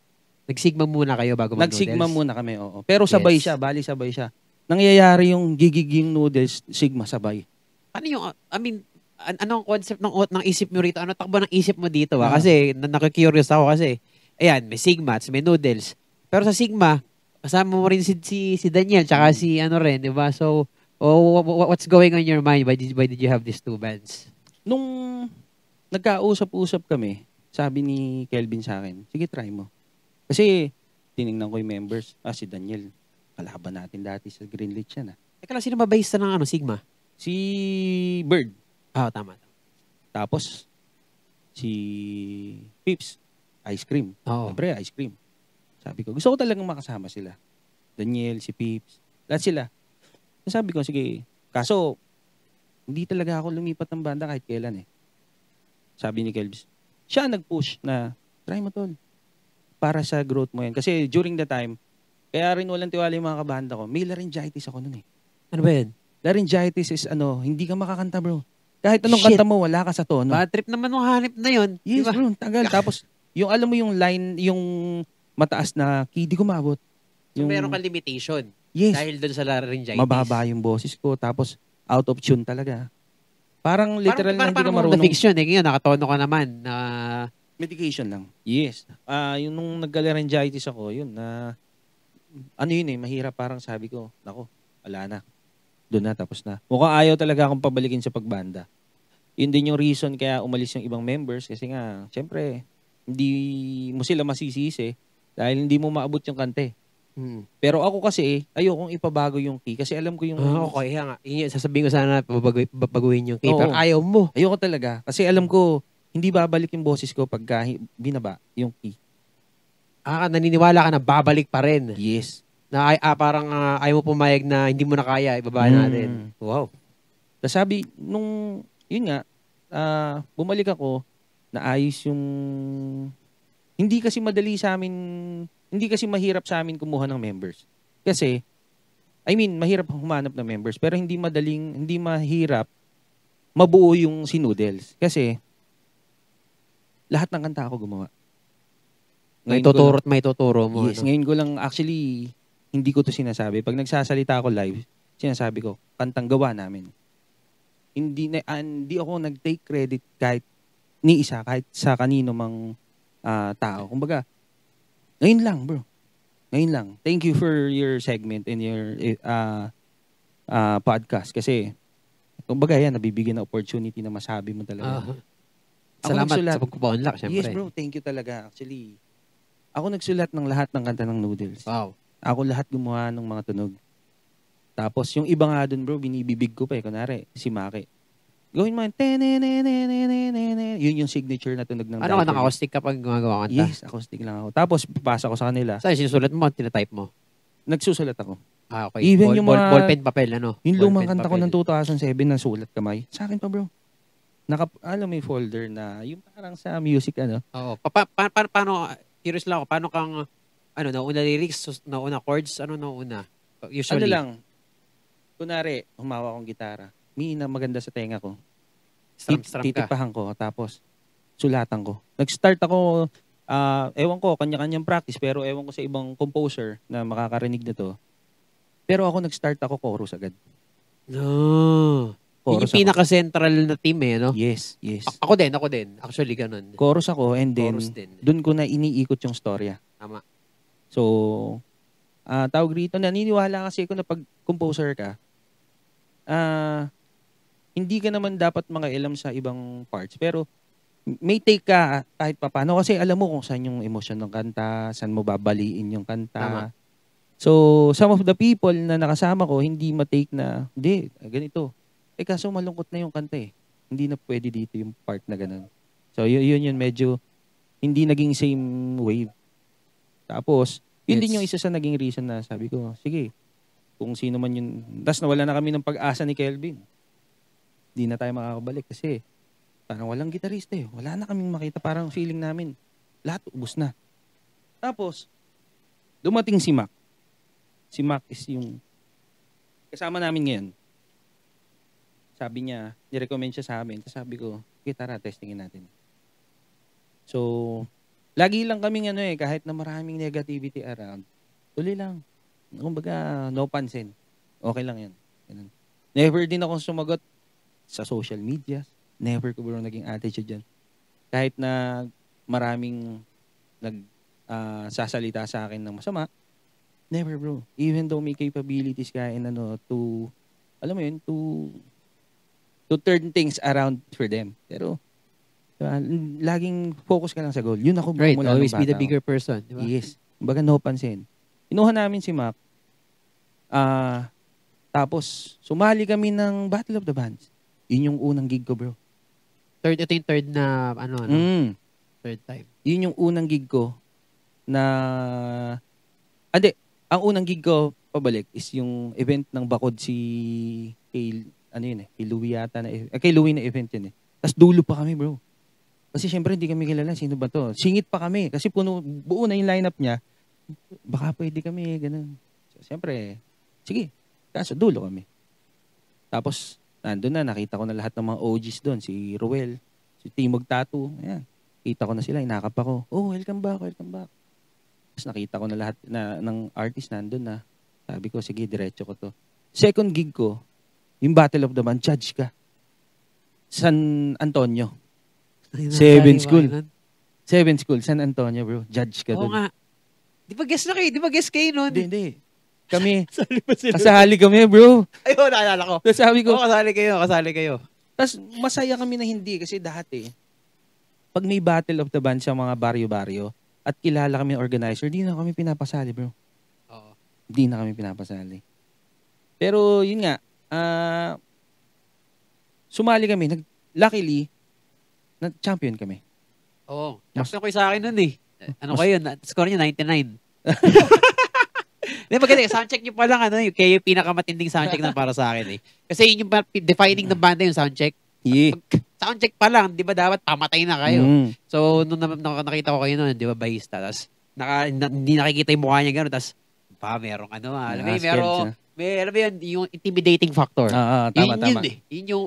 nag-Sigma muna kayo bago mag-Noodles? Nag-Sigma muna kami, oo. Pero sabay siya, bali sabay siya. Nangyayari yung gigiging Noodles, Sigma sabay. Ano yung, anong concept ng isip mo rito? Ano takbo ng isip mo dito? Kasi, nakikurious ako kasi, ayan, may Sigma, may Noodles. Pero sa Sigma, kasama mo rin si Daniel, tsaka si ano rin, di ba? So, what's going on in your mind? Why did you have these two bands? Nung nagkausap-usap kami, sabi ni Kelvin sa akin, sige, try mo. Kasi, tinignan ko yung members. Si Daniel, kalaban natin dati sa Greenlit yan. Teka lang, sino mabayista ng Sigma? Si Bird. Tama. Tapos, si Pips, ice cream. Siyempre, ice cream. Sabi ko, gusto ko talagang makasama sila. Daniel, si Pips, lahat sila. Sabi ko, sige. Kaso, hindi talaga ako lumipat ng banda kahit kailan eh. Sabi ni Kelvis, siya nag-push na, try mo tol. Para sa growth mo yan. Kasi during the time, kaya rin walang tiwala yung mga kabanda ko. May laryngitis ako nun eh. Ano ba yan? Laryngitis is hindi ka makakanta bro. Kahit anong kanta mo, wala ka sa tono. Bad trip naman ng hanip na yun. Yes diba? Bro, tagal. Tapos, yung alam mo yung line, yung mataas na key, di ko maabot. So, meron kang limitation. Yes. Dahil doon sa laryngitis. Mababa yung boses ko. Tapos, out of tune talaga. Parang literal na hindi ka marunong. Na-fix yun. Ngayon, nakatono ka naman. Medication lang. Yes. Yung nung nagka-laryngitis ako, yun na, mahirap parang sabi ko, nako, wala na. Doon na, tapos na. Mukhang ayaw talaga akong pabalikin sa pagbanda. Yun din yung reason kaya umalis yung ibang members kasi nga, syempre, hindi mo sila masisisi dahil hindi mo maabot yung kante. Pero ako kasi, ayokong ipabago yung key kasi alam ko yung... Okay, nga. Sasabihin ko sana babaguhin yung key. Pero ayaw mo. Ayoko talaga. Kasi alam ko, hindi babalik yung boses ko pagka binaba yung key. Naniniwala ka na babalik pa rin. Yes. Na parang ayaw mo pumayag na hindi mo na kaya, ibaba natin. Wow. Tapos sabi, yun nga, bumalik ako, naayos yung... Hindi kasi madali sa amin, hindi kasi mahirap sa amin kumuha ng members. Kasi, mahirap humanap ng members, pero hindi mahirap mabuo yung si Noodles. Kasi, lahat ng kanta ako gumawa. May tuturo mo. Yes, ngayon ko lang, actually, hindi ko to sinasabi. Pag nagsasalita ako live, sinasabi ko, kantang gawa namin. Hindi ako nag-take credit kahit ni isa, kahit sa kanino mang tao. Kumbaga, ngayon lang, bro. Ngayon lang. Thank you for your segment and your podcast. Kasi, kumbaga yan, nabibigyan ng opportunity na masabi mo talaga. Salamat sa pagpapaunlak, syempre. Yes, bro. Thank you talaga. Actually, ako nagsulat ng lahat ng kanta ng Noodles. Wow. Ako lahat gumawa ng mga tunog. Tapos, yung iba nga dun, bro, binibibig ko pa eh. Kunwari, si Maki. Gawin mo yun. Yun yung signature na tunog ng Ano ka, naka-acoustic kapag gumagawa kanta? Yes, acoustic lang ako. Tapos, papasa ko sa kanila. Saan, sinusulat mo, tinatype mo? Nagsusulat ako. Okay. Even yung mga... Ballpen, papel, ano? Yung lumang kanta ko ng 2007 na sulat kamay. Sa akin pa, bro. Alam mo yung folder na, yung parang sa music, ano? Oo. Paano, curious lang ako, paano kang, nauna lyrics, nauna chords, nauna? Usually. Lang, kunwari, humawa akong gitara. May maganda sa tenga ko. Titipahan ko, tapos sulatan ko. Nag-start ako, ewan ko, kanya-kanyang practice, pero ewan ko sa ibang composer na makakarinig na to. Pero ako nag-start ako, chorus agad. No. Yung pinaka-central na team no? Yes. Ako din. Actually, ganun. Chorus ako, and then, dun ko na iniikot yung storya. Tama. So, tawag rito, naniniwala kasi ako na pag composer ka, hindi ka naman dapat mangialam sa ibang parts. Pero, may take ka kahit paano kasi alam mo kung saan yung emosyon ng kanta, saan mo babaliin yung kanta. Tama. So, some of the people na nakasama ko, hindi ma-take na, hindi, ganito. kaso malungkot na yung kanta eh. Hindi na pwede dito yung part na ganun. So, yun medyo hindi naging same wave. Tapos, yun din yung isa sa naging reason na sabi ko, sige, kung sino man yun. Tapos nawala na kami ng pag-asa ni Kelvin. Hindi na tayo makakabalik kasi parang walang gitarista eh. Wala na kaming makita. Parang feeling namin, lahat ubos na. Tapos, dumating si Mac. Si Mac is yung kasama namin ngayon. Sabi niya, nirecommend siya sa amin. Tapos sabi ko, tara, testingin natin. So, lagi lang kaming kahit na maraming negativity around, tuloy lang. Kumbaga, no pansin. Okay lang yan. Ganun. Never din ako sumagot sa social media. Never ko bro naging attitude dyan. Kahit na maraming sasalita sa akin ng masama, never bro. Even though may capabilities ka in to, alam mo yun, to turn things around for them. Pero, laging focus ka lang sa goal. Yun ako right, mula always ng be the bata bigger person. Diba? Yes. Kumbaga no pansin. Kinuha namin si Mac. Tapos, sumali kami ng Battle of the Bands. Yun yung unang gig ko, bro. Ito yung third na, third time. Yun yung unang gig ko na, ang unang gig ko pabalik is yung event ng Bakod kay Louie yata kay Louie na event yun eh. Tapos dulo pa kami, bro. Kasi syempre hindi kami kilala, sino ba to? Singit pa kami kasi buo na yung lineup niya. Baka pwede kami, ganun. So, syempre, sige, kaso dulo kami. Tapos, nandun na, nakita ko na lahat ng mga OGs doon. Si Ruel, si Timog Tattoo, ayan. Kita ko na sila, inakap ako. Oh, welcome back. Tapos nakita ko na lahat ng artist nandun na. Sabi ko, sige, diretso ko to. Second gig ko, yung Battle of the Band, judge ka. San Antonio. Seven School, San Antonio, bro. Judge ka doon. Oo nga. Di ba guess kayo nun? Hindi. Kami, kasali kami, bro. Ayun, naalala ko. Tapos sabi ko, kasali kayo. Tapos masaya kami na hindi kasi dati, pag may Battle of the Band sa mga baryo-baryo at kilala kami organizer, di na kami pinapasali, bro. Oo. Di na kami pinapasali. Pero yun nga, sumali kami. Luckily, nag-champion kami. Oo. Champion ko sa akin nun eh. Kayo? Score niyo 99. Di ba kasi soundcheck niyo pa lang kayo yung pinakamatinding soundcheck na para sa akin eh. Kasi yun yung defining ng banda yung soundcheck. Yeah. Soundcheck pa lang, di ba dapat pamatay na kayo. So, nung nakita ko kayo nun, di ba, bahista, tapos hindi nakikita yung mukha niya gano'n, tapos merong alam mo yun, yung intimidating factor. Tama. Yun eh. Yun yung,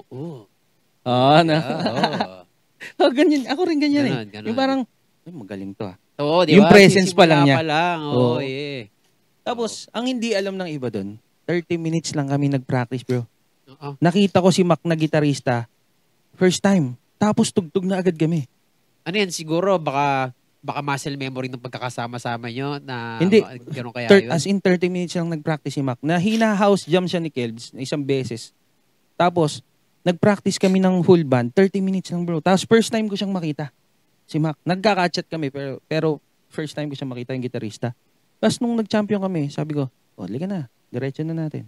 ganyan. Ako rin ganyan ganun. Yung parang, magaling to Oo, di ba? Yung presence pa lang niya. Oo, yeah. Tapos, ang hindi alam ng iba doon, 30 minutes lang kami nag-practice, bro. Uh-huh. Nakita ko si Mac na gitarista, first time. Tapos, tugtog na agad kami. Ano yan? Siguro, baka muscle memory ng pagkakasama-sama nyo na hindi. Ganun kaya yun? As in 30 minutes lang nag-practice si Mac. Na hina-house jam siya ni Kelbs na isang beses. Tapos, nag-practice kami ng full band. 30 minutes lang, bro. Tapos, first time ko siyang makita. Si Mac. Nagkaka-chat kami, pero first time ko siyang makita yung gitarista. Tapos, nung nag-champion kami, sabi ko, liga na. Diretso na natin.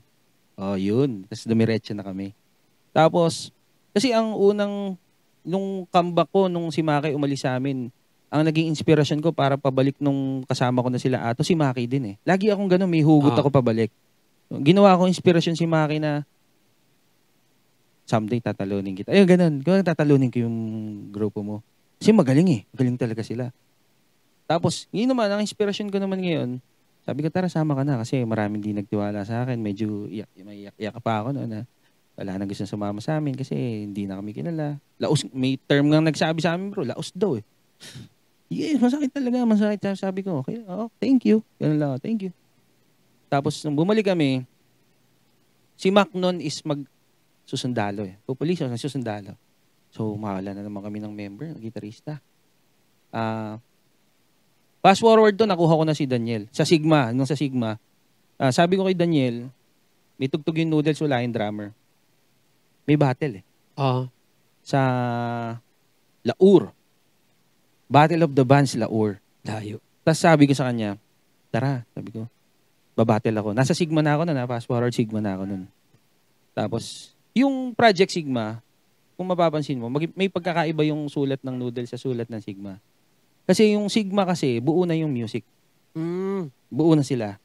Yun. Tapos, dumiretso na kami. Tapos, kasi ang nung comeback ko, nung si Maki umalis sa amin, ang naging inspirasyon ko para pabalik nung kasama ko na sila Ato, si Maki din eh. Lagi akong gano'n, may hugot ako pabalik. Ginawa ko inspirasyon si Maki na someday tatalunin kita. Ayun, ganun. Tatalunin ko yung grupo mo. Kasi magaling eh. Magaling talaga sila. Tapos, yun naman, ang inspirasyon ko naman ngayon, sabi ko, tara, sama ka na kasi maraming di nagtiwala sa akin. Medyo iyak pa ako noon na wala na gusto sumama sa amin kasi hindi na kami kilala. Laos, may term nga nagsabi sa amin, bro, laos daw eh. Yes, masakit talaga, masakit. Sabi ko, okay, thank you. Ganun lang, thank you. Tapos, nung bumalik kami, si Mac noon is susundalo eh. Pupulis na susundalo. So, mawala na naman kami ng member, ng gitarista. Fast forward to, nakuha ko na si Daniel. Sa Sigma, sabi ko kay Daniel, may tugtog yung Noodles, wala yung drummer. May battle eh. Sa Laur. Battle of the Bands, Laur. Layo. Tapos sabi ko sa kanya, tara, sabi ko, babattle ako. Nasa Sigma na ako nun, fast forward Sigma na ako nun. Tapos, Yung Project Sigma, kung mapapansin mo, may pagkakaiba yung sulat ng Noodles sa sulat ng Sigma. Kasi yung Sigma kasi, buo na yung music. Buo na sila.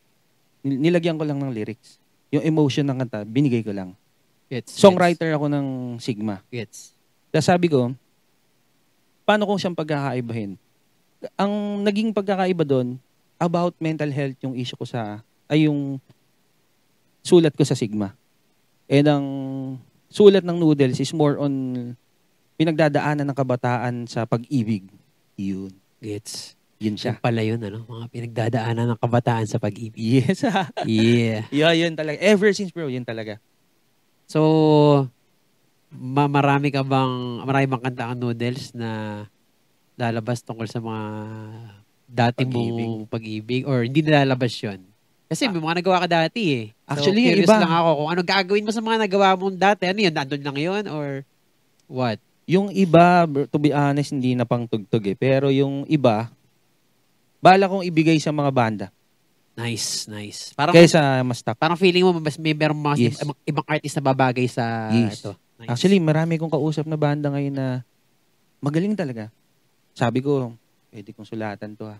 Nilagyan ko lang ng lyrics. Yung emotion ng kanta, binigay ko lang. Songwriter ako ng Sigma. Tapos sabi ko, paano kung siyang pagkakaibahin? Ang naging pagkakaiba doon, about mental health yung issue ko yung sulat ko sa Sigma. And ang sulat ng Noodles is more on pinagdadaanan ng kabataan sa pag-ibig. Yun. Yun siya. Yung pala yun, mga pinagdadaanan ng kabataan sa pag-ibig. Yes. Yeah. Yun talaga. Ever since, bro, yun talaga. So, marami bang kanta ang Noodles na lalabas tungkol sa mga dati mong pag-ibig or hindi nalalabas yun? Kasi may mga nagawa ka dati eh. So, actually, curious iba. lang ako kung ano gagawin mo sa mga nagawa mong dati. Ano yun? Nandun lang yun or what? Yung iba, to be honest, hindi na pang tugtog eh. Pero yung iba, bala kong ibigay sa mga banda. Nice. Parang, kaysa mas stock. Parang feeling mo may merong mga ibang artist na babagay sa ito. Nice. Actually, marami kong kausap na banda ngayon na magaling talaga. Sabi ko, pwede kong sulatan to ha.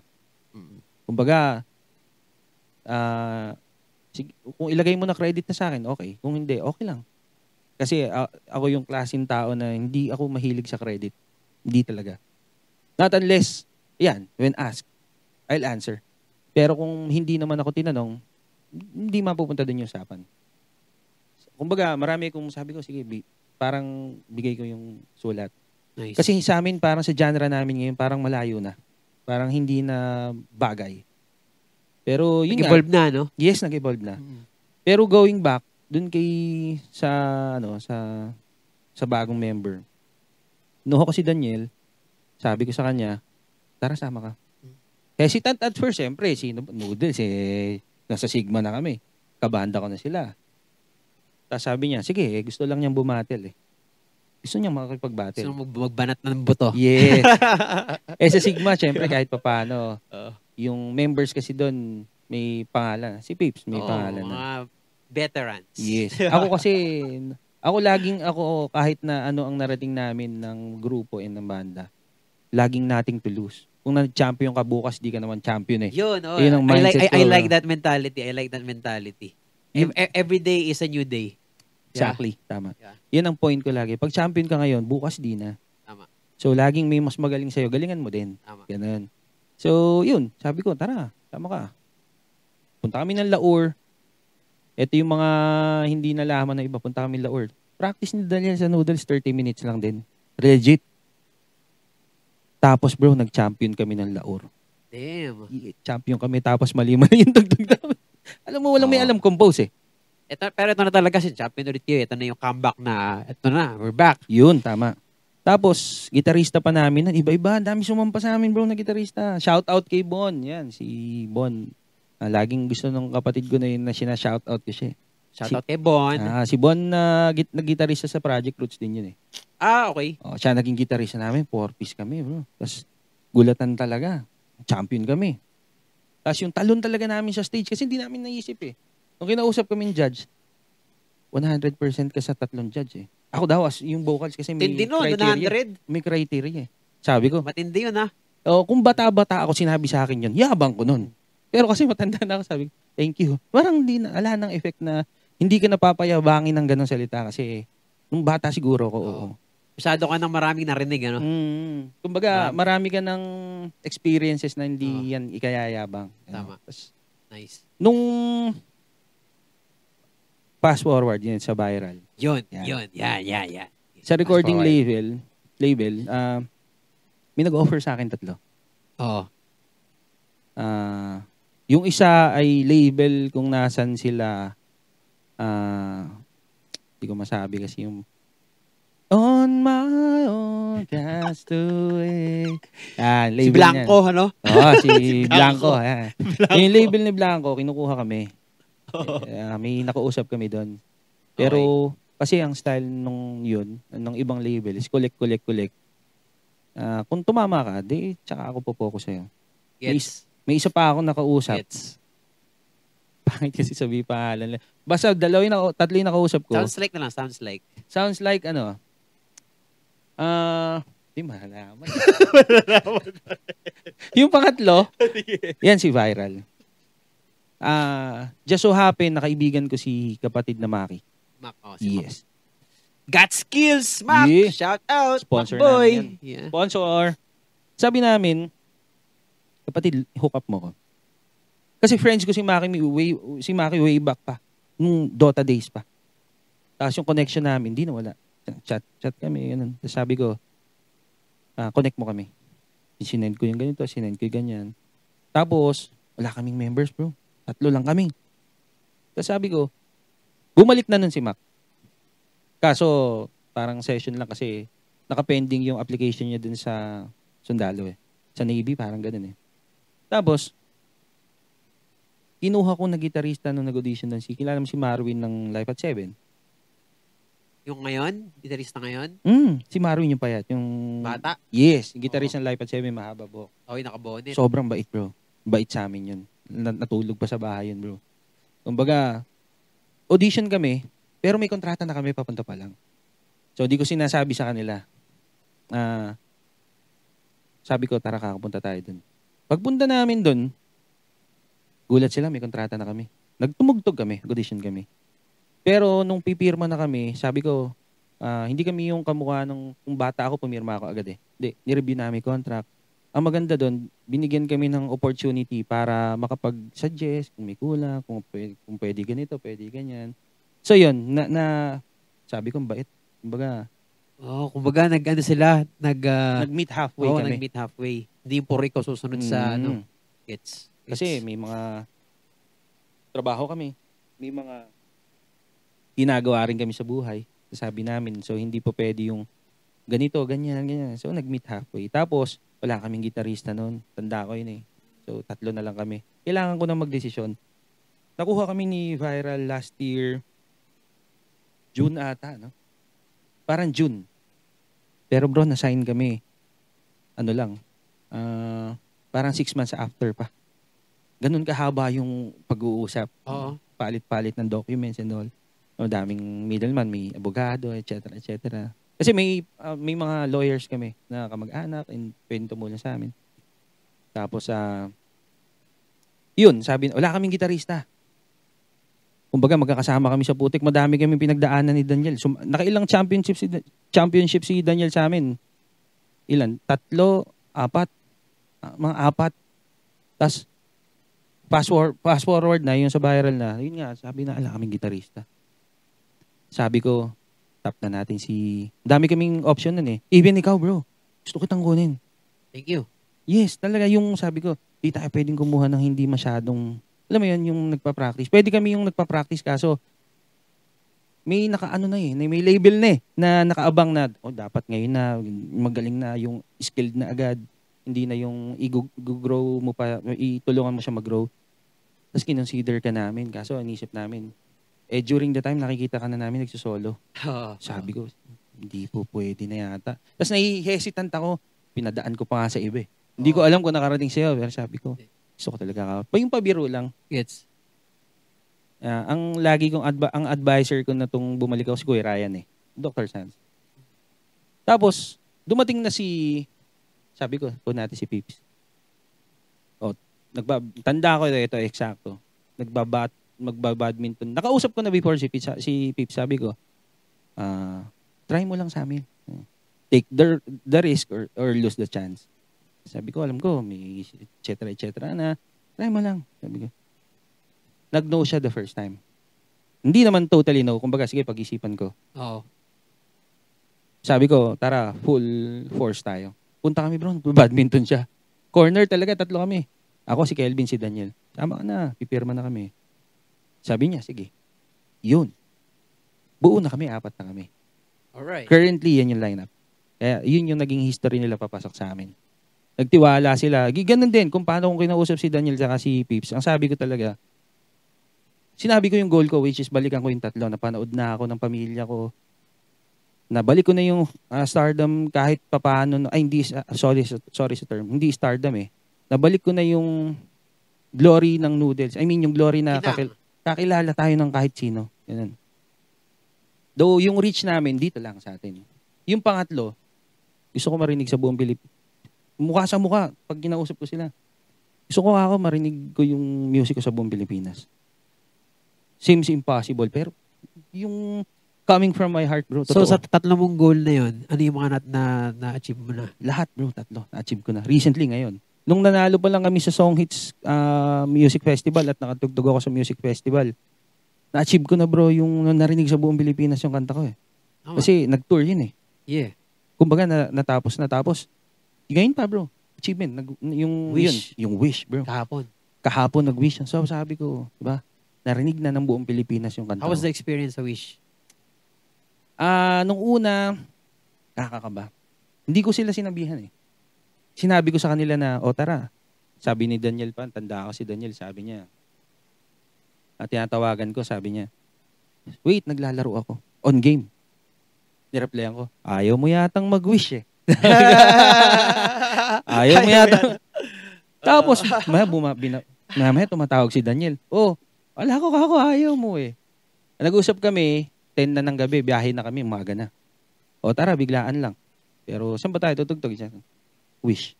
Kumbaga, kung ilagay mo na credit na sa akin, okay. Kung hindi, okay lang. Kasi ako yung klaseng tao na hindi ako mahilig sa credit. Hindi talaga. Not unless, when asked, I'll answer. Pero kung hindi naman ako tinanong, hindi mapupunta din yung usapan. Kumbaga, marami kung sabi ko, sige, parang bigay ko yung sulat. Nice. Kasi sa amin, parang sa genre namin ngayon, parang malayo na. Parang hindi na bagay. Pero yun nag-evolve na, no? Yes, nag-evolve na. Pero going back, dun sa bagong member. Nuho ko si Daniel, sabi ko sa kanya, tara sama ka. Hesitant at first, siyempre, Noodles, nasa Sigma na kami. Kabanda ko na sila. Tapos sabi niya, sige, gusto lang niyang bumatel eh. Gusto niya makakipag-battle. Gusto magbanat ng buto. Yes. Sa Sigma, syempre, kahit paano, yung members kasi doon, may pangalan. Si Pips, may pangalan. Mga veterans. Yes. Ako kahit na ano ang narating namin ng grupo and ng banda, laging nating to lose. Kung na-champion ka bukas, di ka naman champion eh. Yun, Yun ang mindset I like that mentality. Every day is a new day. Exactly. Tama. Yan ang point ko lagi. Pag champion ka ngayon, bukas di na. Tama. So, laging may mas magaling sa'yo. Galingan mo din. Tama. Ganun. So, yun. Sabi ko, tara. Tama ka. Punta kami ng Laur. Ito yung mga hindi nalaman na iba. Punta kami ng Laur. Practice ni Daniel sa Noodles, 30 minutes lang din. Legit. Tapos, bro, nag-champion kami ng Laur. Damn. Champion kami. Tapos, mali-mali yung tugtog namin. Alam mo, walang may alam compose eh. Pero ito na talaga si champion ulit kayo. Ito na yung comeback na, ito na, we're back. Yun, tama. Tapos, gitarista pa namin, iba-iba, dami sumampa sa amin bro na gitarista. Shout out kay Bon, yan, si Bon. Laging gusto ng kapatid ko na yun na shout out ko siya. Shout out kay Bon. Si Bon na gitarista sa Project Roots din yun eh. Okay. Siya naging gitarista namin, 4-piece kami bro. Tapos, gulatan talaga. Champion kami. Tapos yung talon talaga namin sa stage kasi hindi namin naisip eh. Nung kinausap kaming judge, 100% ka sa 3 judge eh. Ako daw, yung vocals kasi may criteria. May criteria eh. Sabi ko. Matindi yun ah. Kung bata-bata ako, sinabi sa akin yun, yabang ko nun. Pero kasi matanda na ako, sabi ko, thank you. Parang ala ng effect na hindi ka napapayabangin ng ganong salita kasi nung bata siguro ko, oo. Masyado ka ng maraming narinig, ano? Kumbaga, marami ka ng experiences na hindi yan ikayayabang. Tama. Nice. Nung fast forward yun sa viral. Yun. Sa recording label, may nag-offer sa akin 3. Oo. Yung isa ay label kung nasan sila, hindi ko masabi kasi yung On my own castaway. Si Blanco, niya. Ano? Si Blanco. Yung label ni Blanco, kinukuha kami. May nakausap kami doon. Pero, kasi ang style nung ibang label is collect. Kung tumama ka, tsaka ako po sa'yo. Yes. May isa pa ako nakausap. pangit kasi sabi pangalan. Basta tatlo yung nakausap ko. Sounds like na lang, Sounds like ano, di malalaman. Yung pangatlo, yan si Viral. Just so happen, nakaibigan ko si kapatid na Maki. Mac, Yes. Got skills, Mac! Yeah. Shout out, Sponsor Mac boy! namin Yeah. Sponsor. Sabi namin, kapatid, hook up mo ko. Kasi friends ko si Maki way back pa. Nung Dota days pa. Tapos yung connection namin, di na wala. Chat kami, ganun. Tapos sabi ko, connect mo kami. Sinend ko yung ganito, sinend ko yung ganyan. Tapos, wala kaming members, bro. 3 lang kami. Tapos sabi ko, bumalik na nun si Mac. Kaso, parang session lang kasi nakapending yung application niya dun sa sundalo eh. Sa Navy, parang ganun eh. Tapos, kinuha ko na gitarista nung nag-audition doon. Kilala mo si Marwin ng Life at 7. Yung ngayon? Gitarista ngayon? Si Marwin yung payat. Yung bata? Yes. Yung gitarista ng Life at 7, mahaba buhok. Okay, nakabonet. Sobrang bait, bro. Bait sa amin yun. Natulog pa sa bahay yun, bro. Kumbaga, audition kami, pero may kontrata na kami, papunta pa lang. So, di ko sinasabi sa kanila. Sabi ko, tara kakapunta tayo dun. Pagpunta namin dun, gulat sila, may kontrata na kami. Nagtumugtog kami, audition kami. Pero nung pipirma na kami, sabi ko, hindi kami yung kamukha nung kung bata ako, pumirma ako agad eh. Hindi, nireview namin contract. Ang maganda doon, binigyan kami ng opportunity para makapag-suggest kung may kulang, kung pwede ganito, pwede ganyan. So yun, sabi ko, bait. Kumbaga sila, nag-meet halfway kami. Nag-meet halfway. Hindi yung puro ikaw susunod sa gets. Kasi may mga trabaho kami. May mga ginagawa rin kami sa buhay. Sabi namin, so hindi po pwede yung ganito, ganyan. So nag-meet halfway. Tapos, wala kaming gitarista noon. Tanda ko yun eh. So 3 na lang kami. Kailangan ko na magdesisyon. Nakuha kami ni Viral last year, June ata, no? Parang June. Pero bro, na-sign kami. Parang 6 months after pa. Ganun kahaba yung pag-uusap. Oo. Palit-palit ng documents and all. Daming middleman, may abogado, etc. Kasi may mga lawyers kami na kamag-anak and pwedeng tumulong sa amin. Tapos, yun, sabi, wala kaming gitarista. Kumbaga, magkakasama kami sa putik. Madami kami pinagdaanan ni Daniel. So, nakailang championship si Daniel sa amin. Ilan? 3, 4. Mga 4. Tapos, fast forward na, yung sa Viral na. Yun nga, sabi na, wala kaming gitarista. Sabi ko, tap na natin dami kaming option nun eh. Even ikaw, bro. Gusto kitang kunin. Thank you. Yes, talaga yung sabi ko, di tayo pwedeng kumuha ng hindi masyadong, alam mo yun, yung nagpa-practice. Pwede kami yung nagpa-practice kaso may may label na eh, na nakaabang na, dapat ngayon na, magaling na, yung skilled na agad. Hindi na yung i-grow mo pa, itulungan mo siya mag-grow. Tapos kinonsider ka namin, kaso inisip namin, during the time, nakikita ka na namin nagsosolo. Sabi ko, hindi po pwede na yata. Tapos nahi-hesitant ako. Pinadaan ko pa nga sa iba. Hindi ko alam kung nakarating sa'yo. Pero sabi ko, gusto ko talaga yung pabiro lang. Gets. Ang advisor ko na itong bumalik ako si Kuya Ryan eh. Dr. Sanz. Tapos, dumating na sabi ko, kung natin si Pips. Tanda ko ito, eksakto. Magbabadminton. Nakausap ko na before si Pips, sabi ko, try mo lang sa amin. Take the risk or lose the chance. Sabi ko, alam ko, may et cetera na. Try mo lang. Sabi ko. Nag-no siya the first time. Hindi naman totally no. Kumbaga, sige, pag-isipan ko. Oo. Sabi ko, tara, full force tayo. Punta kami, bro. Badminton siya. Corner talaga, 3 kami. Ako, si Kelvin, si Daniel. Tama ka na, pipirma na kami. Sabi niya, sige. Yun. Buo na kami, 4 na kami. Alright. Currently, yan yung lineup. Kaya yun yung naging history nila papasok sa amin. Nagtiwala sila. Ganun din kung paano kung kinausap si Daniel saka si Pips. Ang sabi ko talaga, sinabi ko yung goal ko, which is balikan ko yung 3. Napanood na ako ng pamilya ko. Nabalik ko na yung stardom kahit papaano. Sorry sa term. Hindi stardom eh. Nabalik ko na yung glory ng noodles. I mean, yung glory na kakilala tayo ng kahit sino. Ganun. Though yung reach namin, dito lang sa atin. Yung pangatlo, gusto ko marinig sa buong Pilipinas. Mukha sa mukha, pag kinausap ko sila. Gusto ko ako marinig ko yung music ko sa buong Pilipinas. Seems impossible, pero yung coming from my heart, bro. Totoo. So, sa tatlo mong goal na yun, ano yung mga na-achieve mo na? Lahat, bro, tatlo. Na-achieve ko na. Recently, ngayon. Nung nanalo pa lang kami sa Song Hits Music Festival at nakatugtog ako sa music festival, na-achieve ko na, bro, yung narinig sa buong Pilipinas yung kanta ko eh. Oh. Kasi nag-tour yun eh. Yeah. Kumbaga, natapos. Ngayon pa, bro. Achievement. Yung Wish. Yung wish, bro. Kahapon nag-wish. So, sabi ko, diba? Narinig na ng buong Pilipinas yung kanta. How was the experience sa Wish? Nung una, nakakaba. Hindi ko sila sinabihan eh. Sinabi ko sa kanila na, tara. Sabi ni Daniel pa, tanda ako si Daniel, sabi niya. At tinatawagan ko, sabi niya, wait, naglalaro ako. On game. Nireplyan ko, ayaw mo yatang mag-wish eh. Ayaw mo yatang. Tapos, mamaya tumatawag si Daniel. Wala ko kako, ayaw mo eh. Nag-usap kami, 10 na ng gabi, biyahe na kami, umaga na. Tara, biglaan lang. Pero saan ba tayo tutugtog? Wish.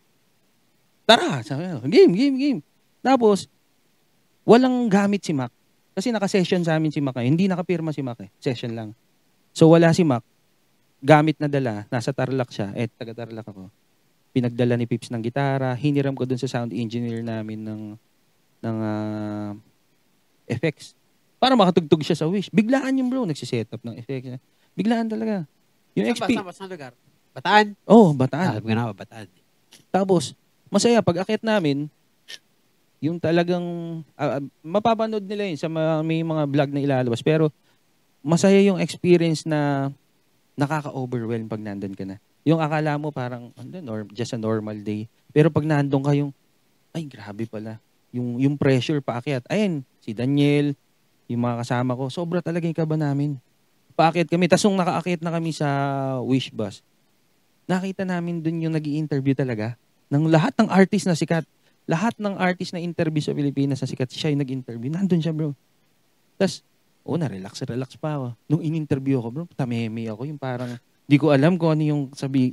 Tara, sabi ko, game. Tapos, walang gamit si Mac. Kasi naka-session sa amin si Mac. Hindi nakapirma si Mac eh. Session lang. So, wala si Mac. Gamit na dala. Nasa Tarlac siya. Taga-Tarlac ako. Pinagdala ni Pips ng gitara. Hiniram ko dun sa sound engineer namin ng effects. Para makatugtog siya sa Wish. Biglaan yung bro. Nagsiset up ng effects. Biglaan talaga. Yung Saan lugar? Bataan? Bataan. Alam ko na, Bataan. Tapos, masaya. Pag akit namin, yung talagang, mapapanood nila yun sa may mga vlog na ilalabas. Pero, masaya yung experience na nakaka-overwhelm pag nandun ka na. Yung akala mo parang, just a normal day. Pero pag nandun ka ay, grabe pala. Yung pressure paakyat. Ayun, si Daniel, yung mga kasama ko, sobra talaga yung kaba namin. Paakyat kami. Tapos nung nakaakyat na kami sa Wish Bus, nakita namin dun yung nag-i-interview talaga ng lahat ng artist na sikat. Lahat ng artist na interview sa Pilipinas na sikat, siya yung nag-interview. Nandun siya, bro. Tapos, relax pa ako. Nung in-interview ako, bro, tameme ako. Yung parang, di ko alam kung ano yung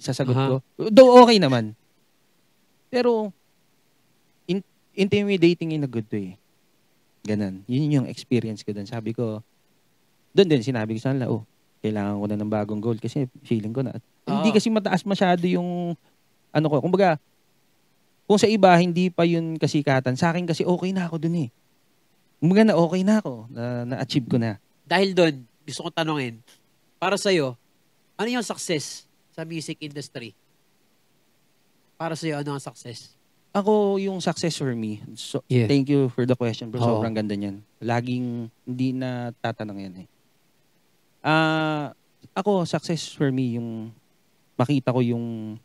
sasagot ko. Though okay naman. Pero, intimidating in a good way. Ganon. Yun yung experience ko doon. Sabi ko, doon din, sinabi ko sa kanila, kailangan ko na ng bagong goal kasi feeling ko na. Hindi kasi mataas masyado yung, kumbaga, kung sa iba, hindi pa yun kasikatan. Sa akin kasi okay na ako doon eh. Kumbaga na okay na ako. Na-achieve ko na. Dahil doon, gusto kong tanongin, para sa'yo, ano yung success sa music industry? Para sa'yo, ano ang success? Ako, yung success for me. So, thank you for the question, bro. Sobrang ganda niyan. Laging hindi na tatanong yan eh. Ako, success for me, yung makita ko yung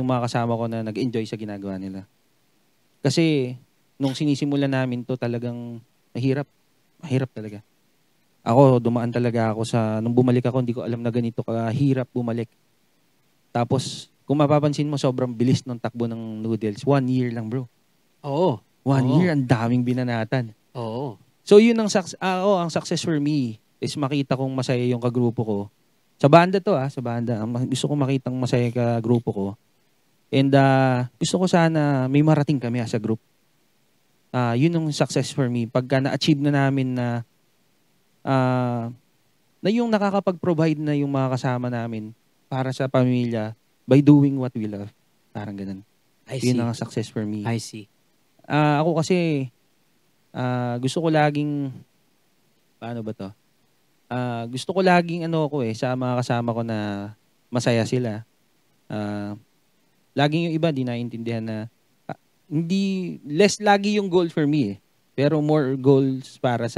mga kasama ko na nag-enjoy sa ginagawa nila. Kasi, nung sinisimulan namin to talagang mahirap. Mahirap talaga. Ako, dumaan talaga ako nung bumalik ako, hindi ko alam na ganito kahirap bumalik. Tapos, kung mapapansin mo, sobrang bilis ng takbo ng Noodles. 1 year lang, bro. Oo. 1 year, ang daming binanatan. Oo. So, yun ang success for me is makita kong masaya yung kagrupo ko. Sa banda to, sa banda. Gusto ko makitang masaya kagrupo ko. And gusto ko sana may marating kami as a group. Yun ang success for me. Pagka na-achieve na namin na yung nakakapag-provide na yung mga kasama namin para sa pamilya by doing what we love. Parang ganun. Yun ang success for me. I see. Ako kasi, gusto ko laging, paano ba to? Gusto ko laging sa mga kasama ko na masaya sila. Laging yung iba, di naiintindihan na, hindi, less lagi yung goal for me eh. Pero more goals para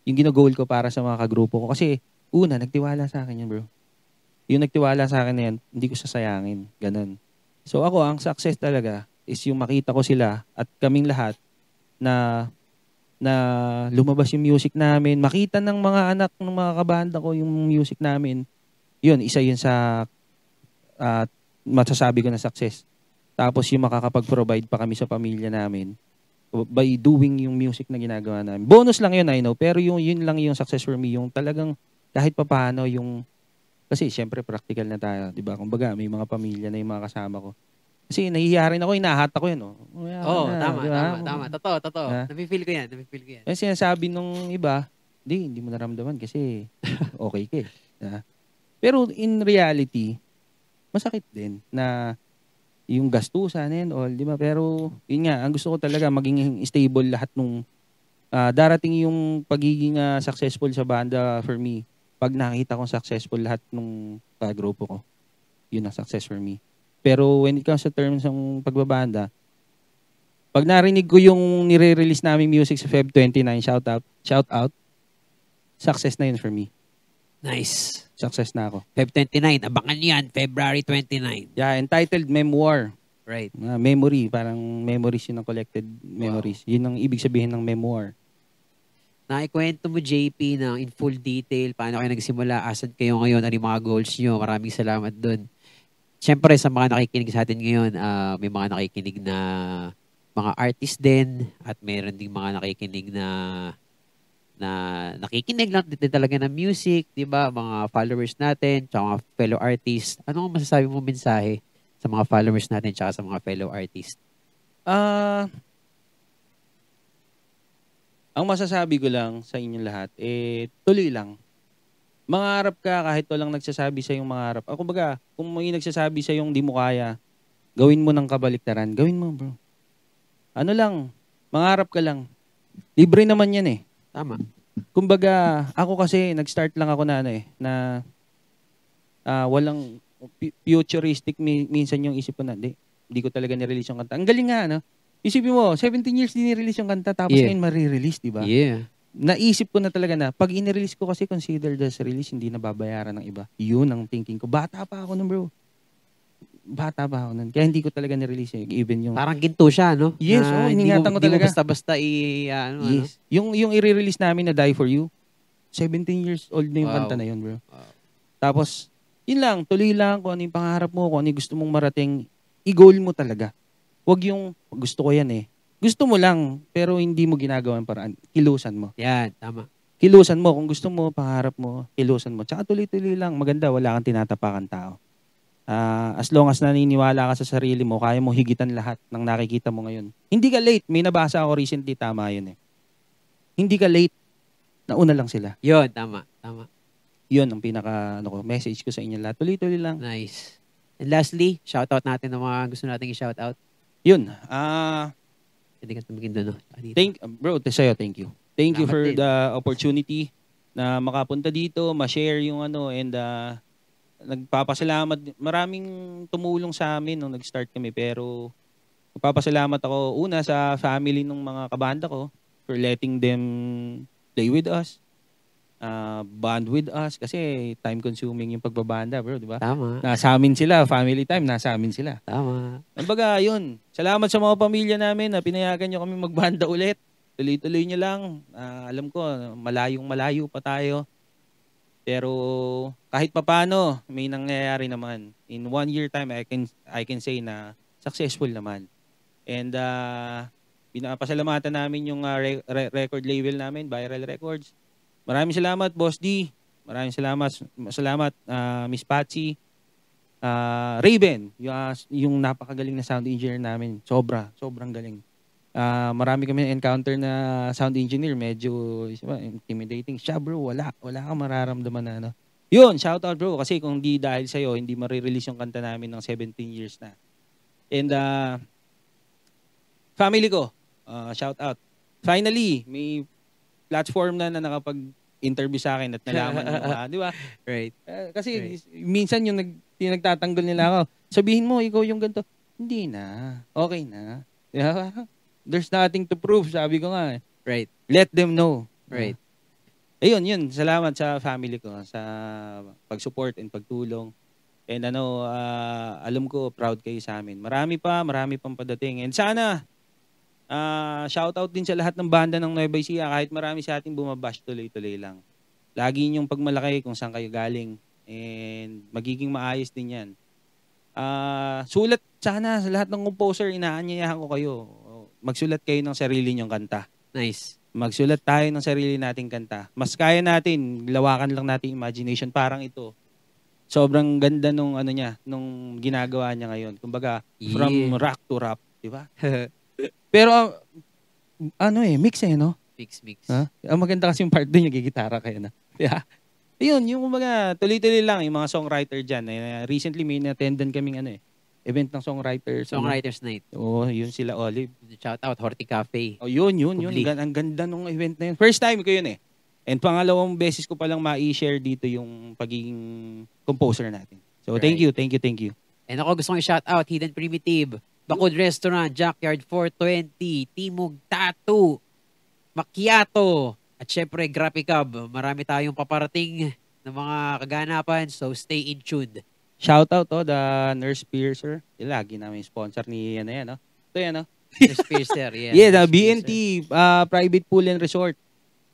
yung gino-goal ko para sa mga kagrupo ko. Kasi, nagtiwala sa akin yun, bro. Yung nagtiwala sa akin na yan, hindi ko sasayangin. Ganun. So ako, ang success talaga is yung makita ko sila at kaming lahat na lumabas yung music namin. Makita ng mga anak ng mga kabanda ko yung music namin. Yun, isa yun sa masasabi ko na success. Tapos yung makakapag-provide pa kami sa pamilya namin. by doing yung music na ginagawa namin. Bonus lang yun, I know, pero yun lang yung success for me, yung talagang kahit papaano yung, kasi syempre practical na tayo, di ba? Kumbaga, may mga pamilya na yung mga kasama ko. Kasi nahihiya rin ako, inahata ko yun. Tama. Totoo. Nafe-feel ko yan. Kasi sinasabi nung iba, hindi mo naramdaman kasi okay ka eh. Pero in reality, masakit din na yung gastusan and all, di ba? Pero yun nga, ang gusto ko talaga maging stable lahat nung darating yung pagiging successful sa banda for me. Pag nakita kong successful lahat nung grupo ko, yun ang success for me. Pero when it comes to terms ng pagbabanda, pag narinig ko yung nire-release namin music sa Feb 29, shout out, success na yun for me. Nice. Success na ako. Feb 29, abangan yan, February 29. Yeah, entitled Memoir. Right. Memory, parang memories yun ang collected memories. Wow. Yun ang ibig sabihin ng memoir. Naikwento mo, JP, na in full detail, paano kayo nagsimula, asan kayo ngayon, ano yung mga goals nyo. Maraming salamat dun. Siyempre, sa mga nakikinig sa atin ngayon, may mga nakikinig na mga artist din at mayroon ding mga nakikinig na nakikinig lang din talaga ng music, di ba? Mga followers natin, tsaka mga fellow artists. Ano ang masasabi mo mensahe sa mga followers natin tsaka sa mga fellow artists? Ang masasabi ko lang sa inyong lahat, tuloy lang. Mangarap ka kahit walang nagsasabi sa yung mangarap. Kumbaga, kung may nagsasabi sa yung di mo kaya, gawin mo ng kabaliktaran. Gawin mo, bro. Ano lang, mangarap ka lang. Libre naman yan eh. Tama. Kumbaga, ako kasi, nag-start lang ako na walang futuristic minsan yung isip ko na, hindi ko talaga nirelease yung kanta. Ang galing nga, no? Isipin mo, 17 years din nirelease yung kanta, tapos ngayon marirelease, di ba? Yeah. Naisip ko na talaga na, pag inirelease ko kasi considered as release, hindi na babayaran ng iba. Yun ang thinking ko. Bata pa ako nun, bro. Kaya hindi ko talaga nirelease eh. Even yung... Parang ginto siya, no? Yes, iningatan ko talaga. Hindi mo basta-basta yes. Yung i-release namin na Die For You, 17 years old na yung kanta na yun, bro. Wow. Tapos, yun lang, tuloy lang kung ano yung pangarap mo, kung ano yung gusto mong marating, i-goal mo talaga. Huwag yung, gusto ko yan eh. Gusto mo lang, pero hindi mo ginagawa ng paraan. Kilusan mo. Yan, tama. Kilusan mo. Kung gusto mo, pangarap mo, kilusan mo. Tsaka tuloy-tuloy lang. Maganda, wala kang tinatapakan tao. As long as naniniwala ka sa sarili mo, kaya mo higitan lahat ng nakikita mo ngayon. Hindi ka late. May nabasa ako recently, tama yun eh. Hindi ka late. Nauna lang sila. Yun, tama. Yun ang pinaka message ko sa inyo lahat. Tuloy-tuloy lang. Nice. And lastly, shoutout natin ng mga gusto nating i-shoutout. Yun. Hindi ka tumigin doon, no? Bro, sa'yo, thank you. Thank you for din. the opportunity na makapunta dito, ma-share yung and nagpapasalamat. Maraming tumulong sa amin nung nag-start kami, pero nagpapasalamat ako una sa family ng mga kabanda ko for letting them play with us, bond with us, kasi time-consuming yung pagbabanda, bro, di ba? Tama. Nasa amin sila, family time, nasa amin sila. Tama. Kumbaga, yun. Salamat sa mga pamilya namin na pinayagan nyo kami magbanda ulit. Tuloy-tuloy nyo lang. Alam ko, malayong-malayo pa tayo. Pero kahit papano, may nangyayari naman. In 1 year time, I can say na successful naman. And pinapasalamatan namin yung record label namin, Viral Records. Maraming salamat, Boss D. Maraming salamat. Miss Patsy. Raven, yung napakagaling na sound engineer namin. Sobrang galing. Marami kami encounter na sound engineer, medyo intimidating. Siya, bro, wala kang mararamdaman na ano. Yun, shout out, bro, kasi kung di dahil sa'yo, hindi marirelease yung kanta namin ng 17 years na. And family ko, shout out. Finally, may platform na nakapag-interview sa akin at nalaman mo, di ba? Right. Kasi minsan yung nagtatanggol nila ako, sabihin mo, ikaw yung ganito. Hindi na. Okay na. Yeah. There's nothing to prove, sabi ko nga. Right. Let them know. Right. Ayun, yun. Salamat sa family ko sa pag-support and pagtulong. And alam ko, proud kayo sa amin. Marami pang padating. And sana, shoutout din sa lahat ng banda ng Nueva Ecija. Kahit marami sa ating bumabash, tuloy-tuloy lang. Lagi niyong pagmalaki kung saan kayo galing. And magiging maayos din yan. Sulat sana sa lahat ng composer, inaanyayahan ko kayo. magsulat kayo ng sarili nyong kanta. Nice. Magsulat tayo ng sarili nating kanta. Mas kaya natin, lawakan lang nating imagination. Parang ito, sobrang ganda nung nung ginagawa niya ngayon. Kumbaga, from rock to rap, di ba? Pero, mix no? Mix. Ang maganda kasi yung part doon, yung gigitara kayo na. Yeah. Yun, yung kumbaga, tuloy-tuloy lang yung mga songwriter dyan. Recently, may na-attendan kaming event ng songwriters. Songwriters Night. Oo, yun sila Olive. Shout out, Horty Cafe. Oh, yun. Ang ganda nung event na yun. First time ko yun eh. And pangalawang beses ko palang ma-share dito yung pagiging composer natin. So, thank you. And ako gusto kong i-shout out, Hidden Primitive, Bakod Restaurant, Jackyard 420, Timog Tattoo, Macchiato, at syempre, Graphic Hub. Marami tayong paparating ng mga kaganapan, so stay in tuned. Shout out the Nurse Piercer. Lagi namin sponsor ni no? Ito yan, no? Nurse Piercer, yeah. Yeah, the BNT Private Pool and Resort.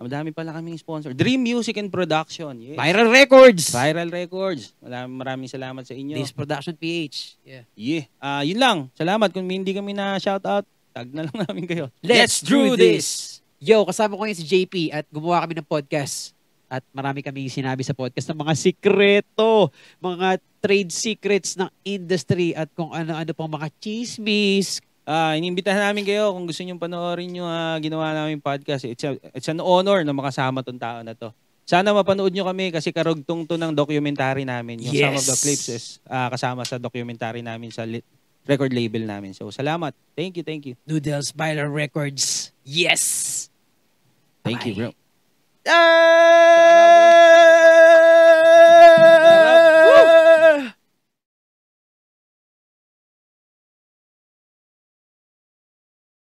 Madami pala kaming sponsor. Dream Music and Production. Yes. Viral Records. Maraming salamat sa inyo. This Production PH. Yeah. Yun lang. Salamat. Kung hindi kami na shout out, tag na lang namin kayo. Let's do this! Yo, kasama ko ngayon si JP at gumawa kami ng podcast. At marami kami sinabi sa podcast ng mga sikreto, mga trade secrets ng industry at kung ano-ano pang mga chismis. Inimbitahan namin kayo kung gusto nyo panoorin yung ginawa namin podcast. It's an honor na makasama tong tao na to. Sana mapanood nyo kami kasi karugtong to ng documentary namin. Yung some of the clips is kasama sa documentary namin sa record label namin. So, salamat. Thank you. Noodles Viral Records. Yes! Thank you, bro.